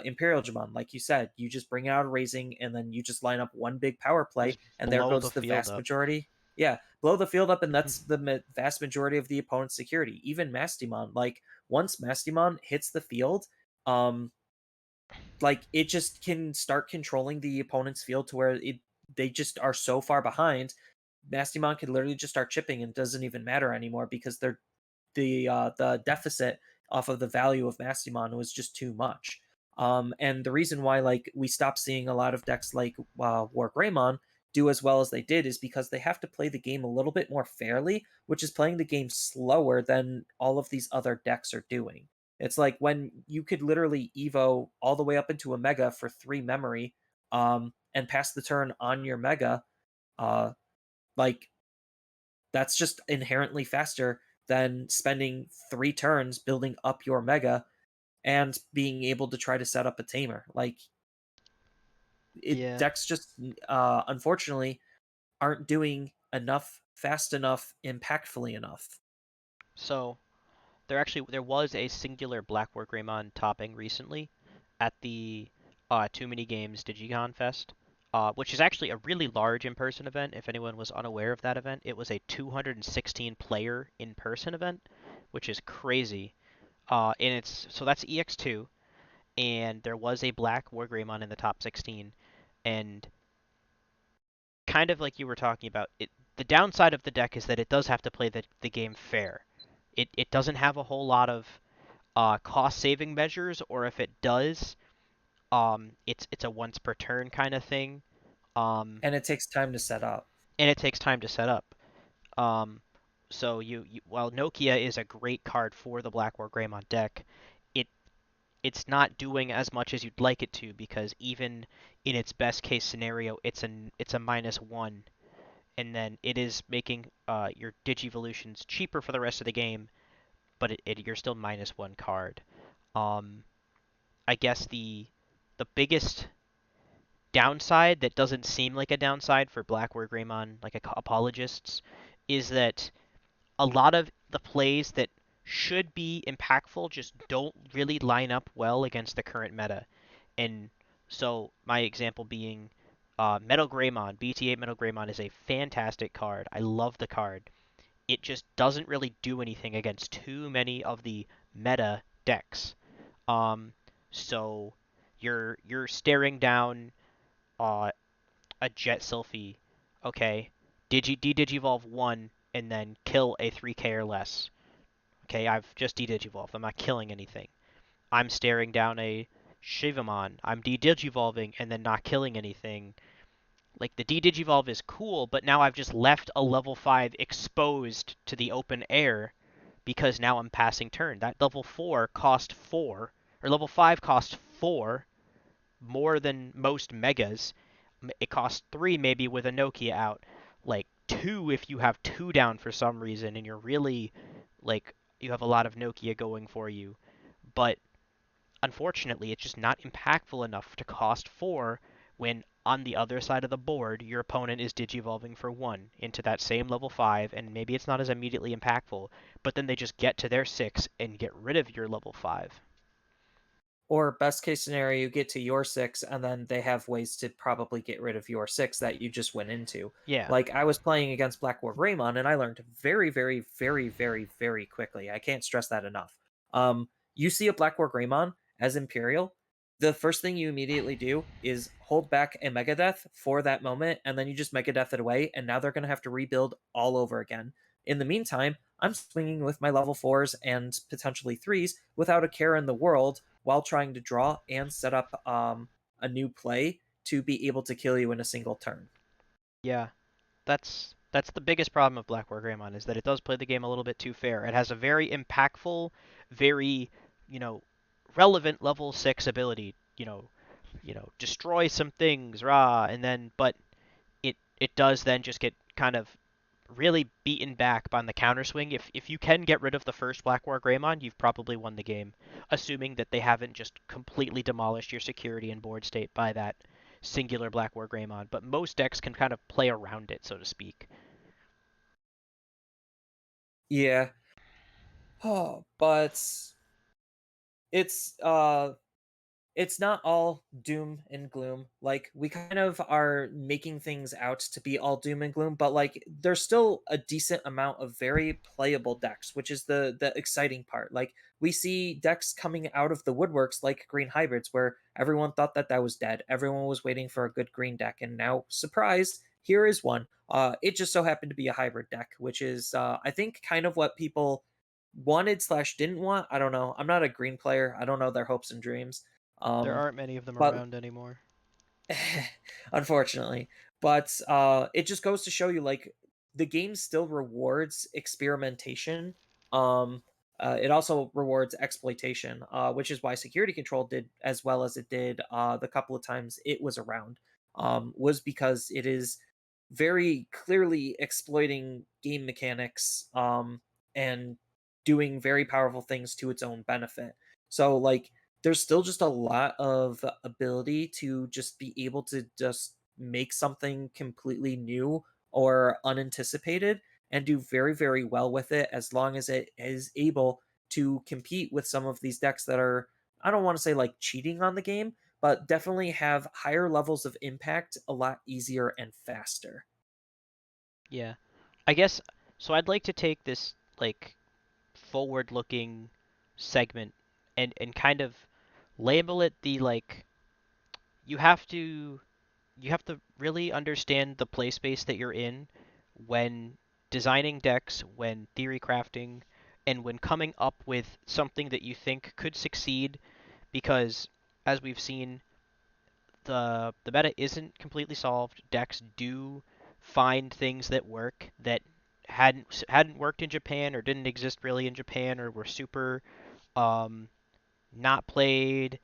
Imperial Jamon, like you said, you just bring out a raising and then you just line up one big power play, Just and there blow the goes the field vast up. majority. Yeah, blow the field up, and that's the vast majority of the opponent's security. Even Mastimon, like once Mastimon hits the field, um, like it just can start controlling the opponent's field to where they just are so far behind. Mastimon can literally just start chipping and doesn't even matter anymore because the deficit off of the value of Mastimon was just too much. And the reason why like we stopped seeing a lot of decks like WarGreymon do as well as they did is because they have to play the game a little bit more fairly, which is playing the game slower than all of these other decks are doing. It's like when you could literally Evo all the way up into a Mega for 3 memory, and pass the turn on your Mega, uh, like That's just inherently faster than spending 3 turns building up your mega and being able to try to set up a tamer. Like Yeah. decks just unfortunately aren't doing enough fast enough, impactfully enough. So there was a singular BlackWarGreymon topping recently at the Too Many Games Digicon Fest, which is actually a really large in-person event. If anyone was unaware of that event, it was a 216 player in-person event, which is crazy. And it's so that's EX2, and there was a BlackWarGreymon in the top 16, and kind of like you were talking about, the downside of the deck is that it does have to play the game fair. It doesn't have a whole lot of cost saving measures, or if it does, it's a once per turn kind of thing. Um, And it takes time to set up. and it takes time to set up. Um, so while Nokia is a great card for the BlackWarGreymon deck, it it's not doing as much as you'd like it to, because even in its best case scenario, it's a -1, and then it is making your Digivolutions cheaper for the rest of the game, but you're still -1 card. Um, I guess the biggest downside that doesn't seem like a downside for BlackWarGreymon, like apologists, is that a lot of the plays that should be impactful just don't really line up well against the current meta. And so my example being Metal Greymon, BT8 Metal Greymon is a fantastic card. I love the card. It just doesn't really do anything against too many of the meta decks. Um, so you're staring down uh, a Jet Sylphie, okay, de-digivolve one and then kill a 3K or less. Okay, I've just de-digivolved. I'm not killing anything. I'm staring down a Shivamon. I'm de-digivolving and then not killing anything. Like, the de-digivolve is cool, but now I've just left a level 5 exposed to the open air because now I'm passing turn. That level 4 cost 4, or level 5 cost 4, more than most megas. It costs 3 maybe with a Nokia out, like 2 if you have 2 down for some reason and you're really, like, you have a lot of Nokia going for you. But unfortunately, it's just not impactful enough to cost 4 when on the other side of the board your opponent is digivolving for 1 into that same level 5, and maybe it's not as immediately impactful, but then they just get to their 6 and get rid of your level 5. Or best case scenario, you get to your 6 and then they have ways to probably get rid of your 6 that you just went into. Yeah. Like I was playing against BlackWarGreymon and I learned very, very, very, very, very quickly. I can't stress that enough. You see a BlackWarGreymon as Imperial, the first thing you immediately do is hold back a Megadeth for that moment, and then you just Megadeth it away, and now they're going to have to rebuild all over again. In the meantime, I'm swinging with my level 4s and potentially 3s without a care in the world while trying to draw and set up a new play to be able to kill you in a single turn. Yeah. That's the biggest problem of BlackWarGreymon, is that it does play the game a little bit too fair. It has a very impactful, very, you know, relevant level 6 ability, destroy some things, rah, and then but it does then just get kind of really beaten back by the counter swing. If you can get rid of the first BlackWarGreymon, you've probably won the game, assuming that they haven't just completely demolished your security and board state by that singular BlackWarGreymon. But most decks can kind of play around it, so to speak. Yeah. Oh, but it's uh it's not all doom and gloom. Like we kind of are making things out to be all doom and gloom, but like there's still a decent amount of very playable decks, which is the exciting part. Like we see decks coming out of the woodworks like green hybrids where everyone thought that that was dead. Everyone was waiting for a good green deck, and now surprise, here is one. It just so happened to be a hybrid deck, which is I think kind of what people wanted slash didn't want. I don't know. I'm not a green player. I don't know their hopes and dreams. There Um, aren't many of them but around anymore. unfortunately, but it just goes to show you like the game still rewards experimentation. Um, it also rewards exploitation, which is why Security Control did as well as it did the couple of times it was around. Was because it is very clearly exploiting game mechanics and doing very powerful things to its own benefit. So like there's still just a lot of ability to just be able to just make something completely new or unanticipated and do very very well with it as long as it is able to compete with some of these decks that are, I don't want to say like cheating on the game, but definitely have higher levels of impact a lot easier and faster. Yeah. I guess so. I'd like to take this like forward-looking segment and kind of label it the like you have to you have to really understand the play space that you're in when designing decks, when theory crafting, and when coming up with something that you think could succeed because as we've seen the meta isn't completely solved. Decks do find things that work that hadn't worked in Japan or didn't exist really in Japan or were super um, not played.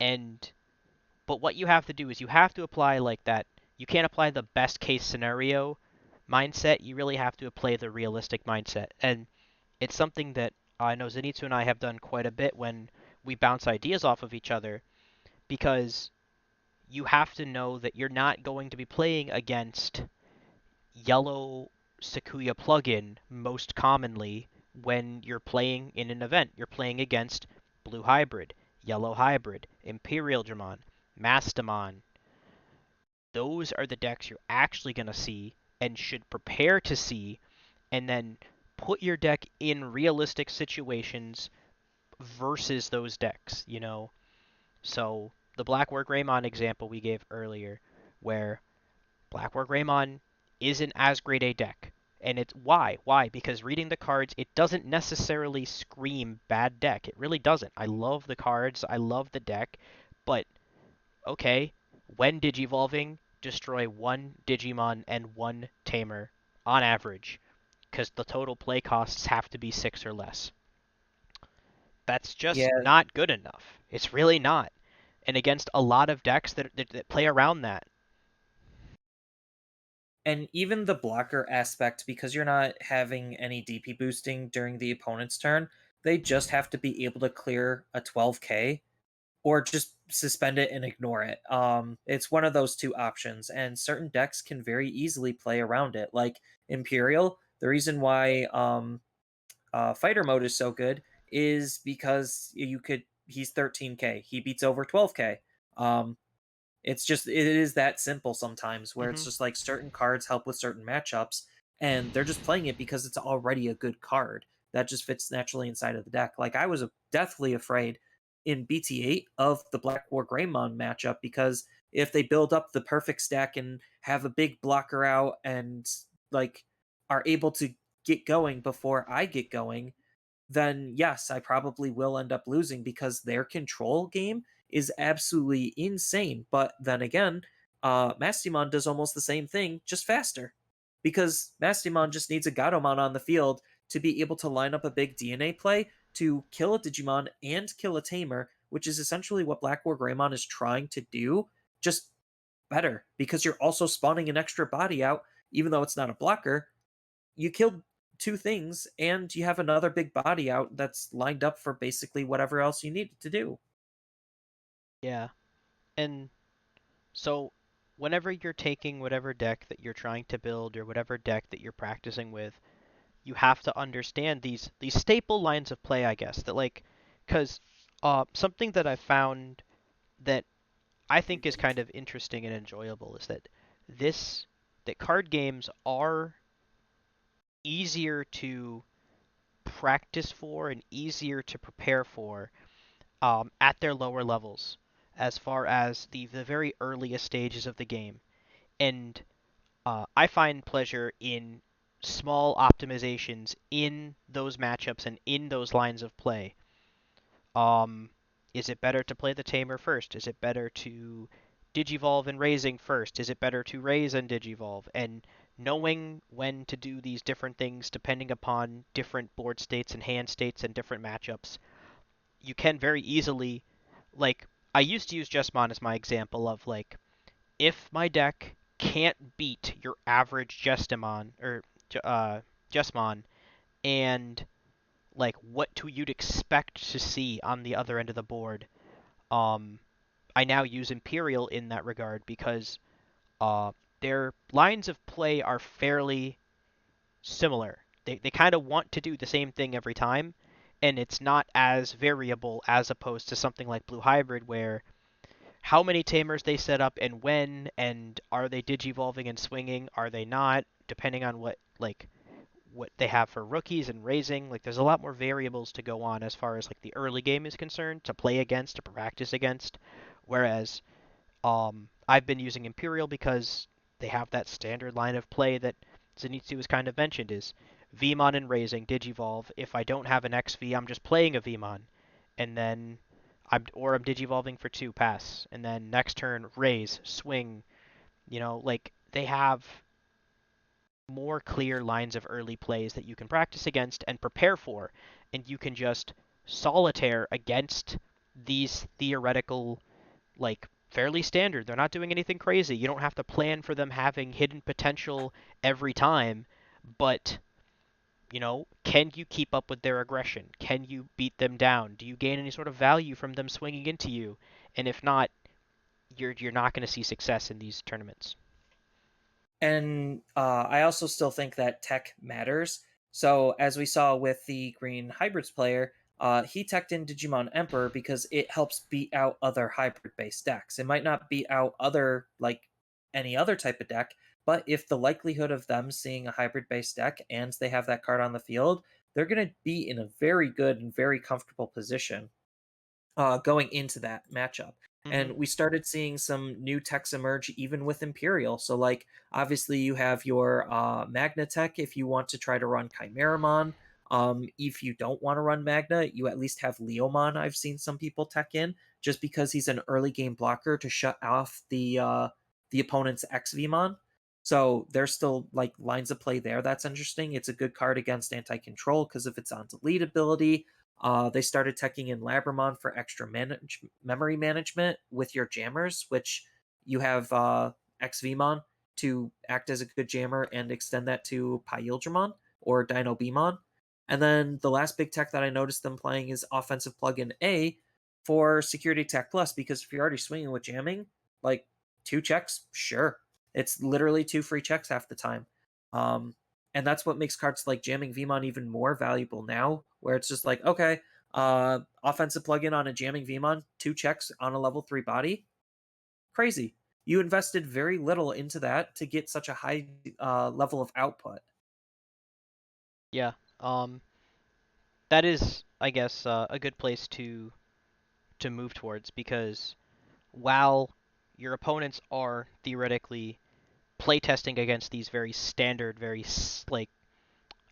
And but what you have to do is you have to apply like that. You can't apply the best case scenario mindset. You really have to apply the realistic mindset, and it's something that I know Zenitsu and I have done quite a bit when we bounce ideas off of each other because you have to know that you're not going to be playing against yellow Sakuya plugin most commonly when you're playing in an event. You're playing against blue hybrid, yellow hybrid, Imperialmon, Mastimon. Those are the decks you're actually going to see and should prepare to see, and then put your deck in realistic situations versus those decks, you know? So the BlackWarGreymon example we gave earlier, where BlackWarGreymon isn't as great a deck. And it's why? Why? Because reading the cards, it doesn't necessarily scream bad deck. It really doesn't. I love the cards, I love the deck, but okay, when Digivolving, destroy one Digimon and one Tamer on average, because the total play costs have to be 6 or less. That's just Yeah, not good enough. It's really not. And against a lot of decks that play around that. and even the blocker aspect, because you're not having any DP boosting during the opponent's turn, they just have to be able to clear a 12k or just suspend it and ignore it. It's one of those two options, and certain decks can very easily play around it. Like Imperial, the reason why fighter mode is so good is because you could he's 13k, he beats over 12k. Um, it's just it is that simple sometimes where it's Hmm. just like certain cards help with certain matchups and they're just playing it because it's already a good card that just fits naturally inside of the deck. Like I was deathly afraid in BT8 of the Black War Greymon matchup because if they build up the perfect stack and have a big blocker out and like are able to get going before I get going, then yes, I probably will end up losing because their control game is absolutely insane. But then again, Mastimon does almost the same thing, just faster. Because Mastimon just needs a Gatomon on the field to be able to line up a big DNA play to kill a Digimon and kill a Tamer, which is essentially what Black War Greymon is trying to do, just better. Because you're also spawning an extra body out, even though it's not a blocker, you killed two things and you have another big body out that's lined up for basically whatever else you need to do. Yeah. And so whenever you're taking whatever deck that you're trying to build or whatever deck that you're practicing with, you have to understand these staple lines of play, I guess, that like cuz something that I found that I think is kind of interesting and enjoyable is that this that card games are easier to practice for and easier to prepare for at their lower levels as far as the very earliest stages of the game. And I find pleasure in small optimizations in those matchups and in those lines of play. Um, is it better to play the Tamer first? Is it better to Digivolve and Raising first? Is it better to Raise and Digivolve? And knowing when to do these different things depending upon different board states and hand states and different matchups, you can very easily, like, I used to use Jesmon as my example of, like, if my deck can't beat your average Jestimon or Jesmon, and like you'd expect to see on the other end of the board. Um, I now use Imperial in that regard because uh, their lines of play are fairly similar. They kind of want to do the same thing every time, and it's not as variable as opposed to something like Blue Hybrid, where how many tamers they set up and when, and are they digivolving and swinging, are they not, depending on what they have for rookies and raising. Like there's a lot more variables to go on as far as like the early game is concerned to play against, to practice against. Whereas I've been using Imperial because they have that standard line of play that Zenitsu has kind of mentioned is Vmon and raising, Digivolve. If I don't have an XV, I'm just playing a Vmon. And then I'm Digivolving for 2 pass. And then next turn, raise, swing. Like they have more clear lines of early plays that you can practice against and prepare for. And you can just solitaire against these theoretical fairly standard. They're not doing anything crazy. You don't have to plan for them having hidden potential every time, but can you keep up with their aggression? Can you beat them down? Do you gain any sort of value from them swinging into you? And if not, you're not going to see success in these tournaments. And I also still think that tech matters. So, as we saw with the Green Hybrids player, he teched in Digimon Emperor because it helps beat out other hybrid based decks. It might not beat out any other type of deck, but if the likelihood of them seeing a hybrid based deck and they have that card on the field, they're going to be in a very good and very comfortable position going into that matchup. Mm-hmm. And we started seeing some new techs emerge even with Imperial. So, like, obviously, you have your Magna tech if you want to try to run Chimeramon. If you don't want to run Magna, you at least have Leomon. I've seen some people tech in just because he's an early game blocker to shut off the opponent's XVmon. So there's still like lines of play there. That's interesting. It's a good card against anti control because of its on delete ability. They started teching in Labramon for extra memory management with your jammers, which you have XVmon to act as a good jammer and extend that to Pyildramon or Dino Beamon. And then the last big tech that I noticed them playing is offensive plugin A for security tech plus, because if you're already swinging with jamming, like 2 checks, sure. It's literally 2 free checks half the time. Um, and that's what makes cards like jamming Vmon even more valuable now, where it's just like, okay, offensive plugin on a jamming Vmon, 2 checks on a level 3 body. Crazy. You invested very little into that to get such a high level of output. Yeah. That is, I guess, a good place to move towards because while your opponents are theoretically playtesting against these very standard, very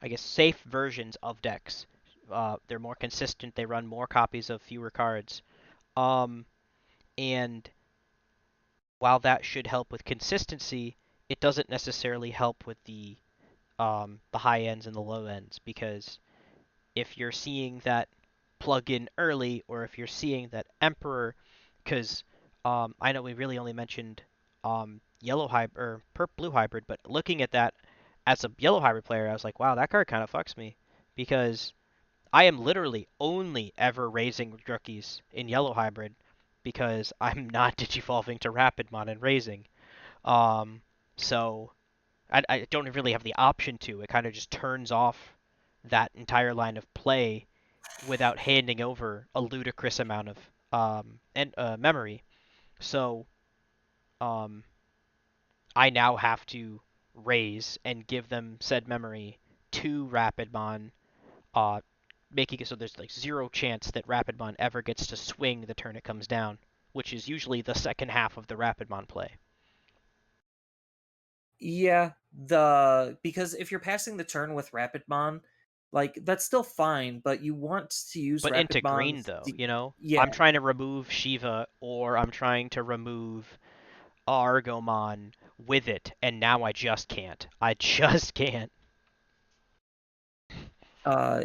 I guess safe versions of decks. They're more consistent. They run more copies of fewer cards. Um, and while that should help with consistency, it doesn't necessarily help with the high ends and the low ends because if you're seeing that plug in early or if you're seeing that Emperor, because I know we really only mentioned yellow hybrid or blue hybrid, but looking at that as a yellow hybrid player, I was like, wow, that card kind of fucks me because I am literally only ever raising rookies in yellow hybrid because I'm not digivolving to Rapidmon and raising. Um, so I don't really have the option to. It kind of just turns off that entire line of play without handing over a ludicrous amount of memory. So um, I now have to raise and give them said memory to Rapidmon, uh, making it so there's like zero chance that Rapidmon ever gets to swing the turn it comes down, which is usually the second half of the Rapidmon play. Yeah, the because if you're passing the turn with Rapidmon, like that's still fine, but you want to use But into Rapidmon. green though, Yeah, I'm trying to remove Shiva or I'm trying to remove Argomon with it, and now I just can't. I just can't.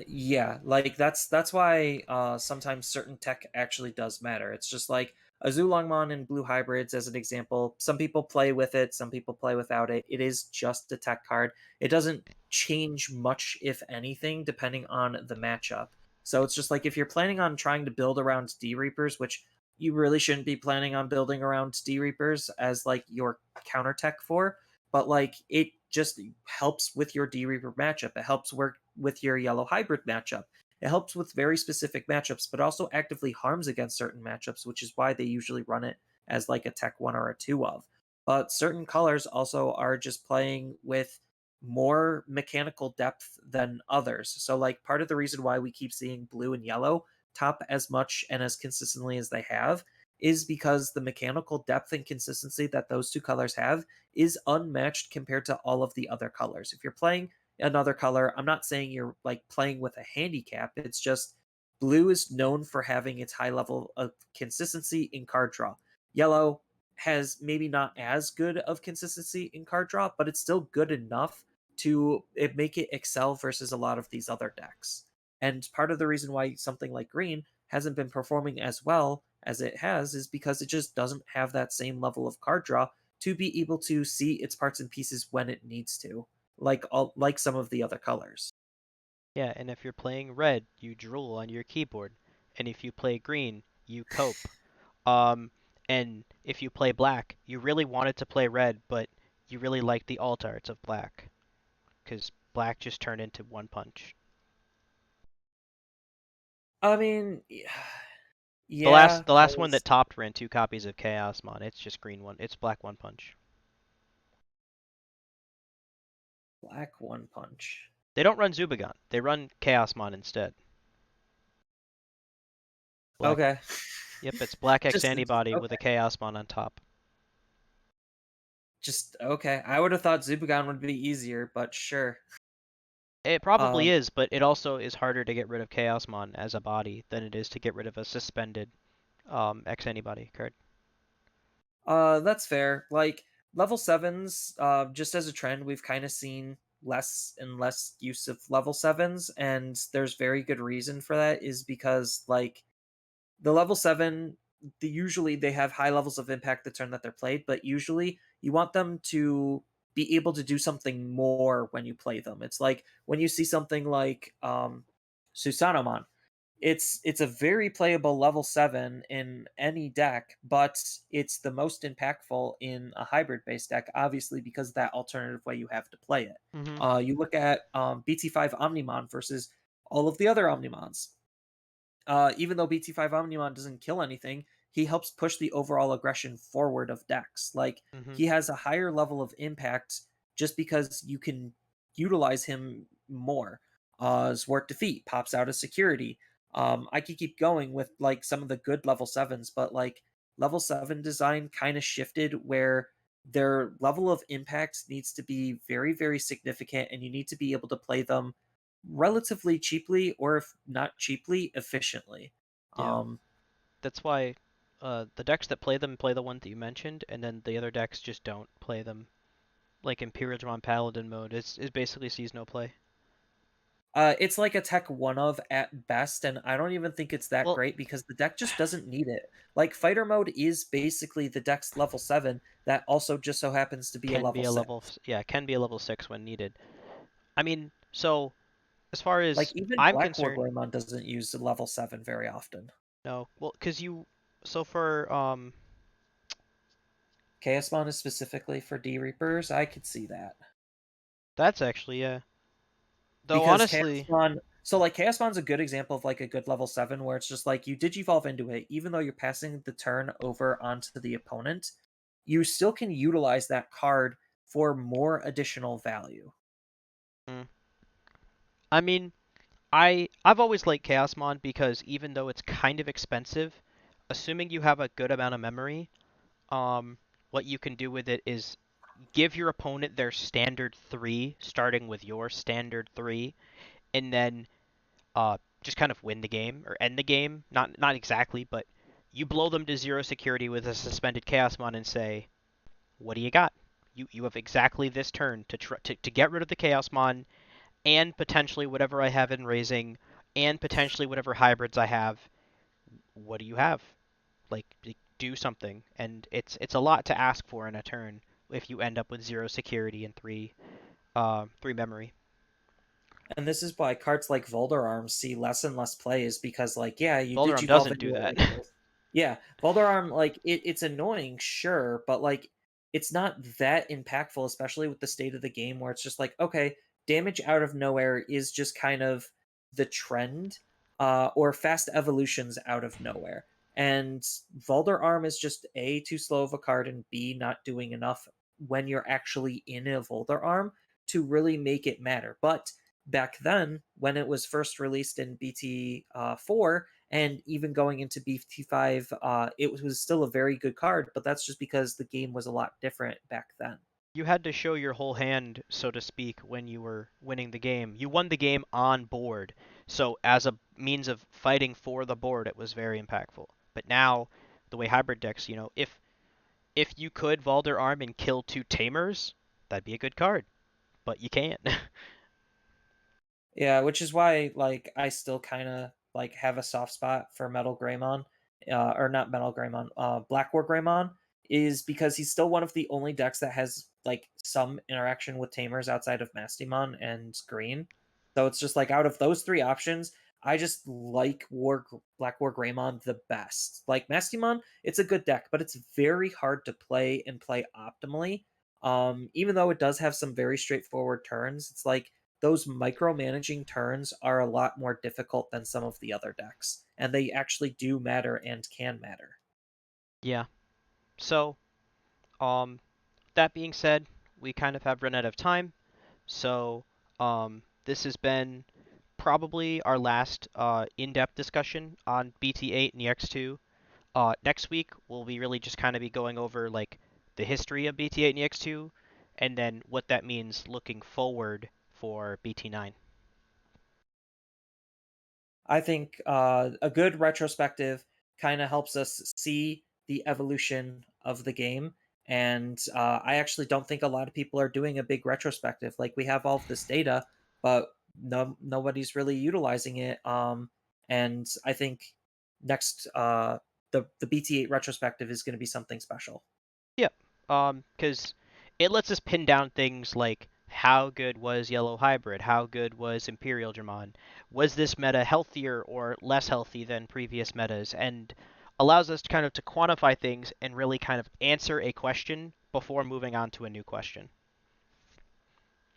yeah, like that's why sometimes certain tech actually does matter. It's just like, Azulongmon and blue hybrids, as an example, some people play with it, some people play without it. It is just a tech card. It doesn't change much, if anything, depending on the matchup. So it's just like if you're planning on trying to build around D Reapers, which you really shouldn't be planning on building around D Reapers as like your counter tech for, but like it just helps with your D Reaper matchup. It helps work with your yellow hybrid matchup. It helps with very specific matchups, but also actively harms against certain matchups, which is why they usually run it as like a tech 1 or a 2 of. But certain colors also are just playing with more mechanical depth than others. So, like, part of the reason why we keep seeing blue and yellow top as much and as consistently as they have is because the mechanical depth and consistency that those two colors have is unmatched compared to all of the other colors. If you're playing another color, I'm not saying you're like playing with a handicap. It's just blue is known for having its high level of consistency in card draw. Yellow has maybe not as good of consistency in card draw, but it's still good enough to make it excel versus a lot of these other decks. And part of the reason why something like green hasn't been performing as well as it has is because it just doesn't have that same level of card draw to be able to see its parts and pieces when it needs to, like some of the other colors. Yeah, and if you're playing red, you drool on your keyboard, and if you play green, you cope. Um, and if you play black, you really wanted to play red, but you really like the alt arts of black, because black just turned into one punch. I mean, The last yeah, the last one that because topped ran two copies of Chaosmon. It's just green one. It's black one punch. black one punch. They don't run Zubagon. They run Chaosmon instead. Black. Okay, Yep, it's black X just antibody with okay, a Chaosmon on top. just okay. I would have thought Zubagon would be easier, but sure. It probably Um, is, but it also is harder to get rid of Chaosmon as a body than it is to get rid of a suspended X antibody card. That's fair. Like level sevens, just as a trend, we've kind of seen less and less use of level sevens, and there's very good reason for that. Is because like the level seven, usually they have high levels of impact the turn that they're played, but usually you want them to be able to do something more when you play them. It's like when you see something like Susanomon, it's a very playable level 7 in any deck, but it's the most impactful in a hybrid based deck, obviously because of that alternative way you have to play it. Mm-hmm. You look at BT5 Omnimon versus all of the other Omnimons. Even though BT5 Omnimon doesn't kill anything, he helps push the overall aggression forward of decks. Like, Mm-hmm. he has a higher level of impact just because you can utilize him more. Zwart Defeat pops out as security. I could keep going with like some of the good level sevens, but like level 7 design kind of shifted where their level of impact needs to be very, very significant, and you need to be able to play them relatively cheaply, or if not cheaply, efficiently. Yeah. Um, That's why the decks that play them play the one that you mentioned, and then the other decks just don't play them. Like Imperialmon Paladin mode is basically sees no play. it's like a tech one of at best, and I don't even think it's that Well, great because the deck just doesn't need it. Like fighter mode is basically the deck's level 7 that also just so happens to be a can level be a level 6. yeah, can be a level 6 when needed. I mean, so as far Like as even I'm concerned, BlackWarGreymon doesn't use the level 7 very often. no. Well, cuz you so for Chaosmon is specifically for D Reapers. I could see that. that's actually yeah. Though Because honestly, Chaosmon, so like Chaosmon's a good example of like a good level 7 where it's just like you digivolve into it, even though you're passing the turn over onto the opponent, you still can utilize that card for more additional value. mm, I mean, I've always liked Chaosmon because even though it's kind of expensive, assuming you have a good amount of memory, what you can do with it is give your opponent their standard 3 starting with your standard 3, and then just kind of win the game or end the game. Not exactly, but you blow them to zero security with a suspended Chaosmon and say, "What do you got? You have exactly this turn to get rid of the Chaosmon and potentially whatever I have in raising and potentially whatever hybrids I have. What do you have? Like do something, and it's a lot to ask for in a turn if you end up with 0 security and 3 memory. And this is why cards like Volderarm see less and less plays because, like, yeah, you Voldemort digivolve doesn't into do it that. like this. Yeah, Volderarm, like, it's annoying, sure, but like, it's not that impactful, especially with the state of the game where it's just like, okay, damage out of nowhere is just kind of the trend, or fast evolutions out of nowhere. And Volderarm is just A, too slow of a card, and B, not doing enough when you're actually in a Volderarm to really make it matter. But back then, when it was first released in BT 4 and even going into BT 5, it was still a very good card, but that's just because the game was a lot different back then. You had to show your whole hand, so to speak, when you were winning the game. You won the game on board, so as a means of fighting for the board, it was very impactful. But now, the way hybrid decks, if you could Valder Arm and kill 2 Tamers, that'd be a good card, but you can't. Yeah, which is why like I still kind of like have a soft spot for Metal Greymon, or not Metal Greymon, BlackWarGreymon, is because he's still one of the only decks that has like some interaction with Tamers outside of Mastimon and Green. So it's just like out of those three options, I just like BlackWarGreymon the best. Like Mastimon, it's a good deck, but it's very hard to play and play optimally. Even though it does have some very straightforward turns, it's like those micromanaging turns are a lot more difficult than some of the other decks, and they actually do matter and can matter. Yeah. So, um, that being said, we kind of have run out of time. So, this has been probably our last in-depth discussion on BT8 and EX2. Next week, we'll be really just kind of be going over like the history of BT8 and EX2, and then what that means looking forward for BT9. I think a good retrospective kind of helps us see the evolution of the game. And I actually don't think a lot of people are doing a big retrospective. Like we have all of this data, but nobody's really utilizing it. And I think next the BT8 retrospective is going to be something special. Yeah, because it lets us pin down things like how good was Yellow Hybrid, how good was Imperial Dramon, was this meta healthier or less healthy than previous metas, and allows us to kind of to quantify things and really kind of answer a question before moving on to a new question.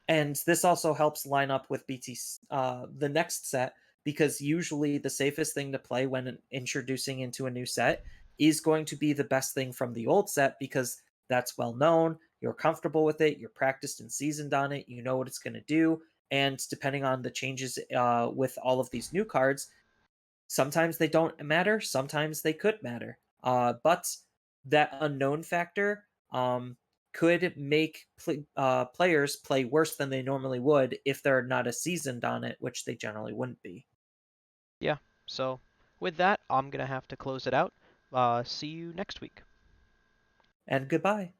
And this also helps line up with BT the next set because usually the safest thing to play when introducing into a new set is going to be the best thing from the old set because that's well known, you're comfortable with it, you're practiced and seasoned on it, you know what it's going to do, and depending on the changes with all of these new cards, sometimes they don't matter, sometimes they could matter. But that unknown factor could make players play worse than they normally would if they're not as seasoned on it, which they generally wouldn't be. Yeah, so with that, I'm going to have to close it out. See you next week. And goodbye.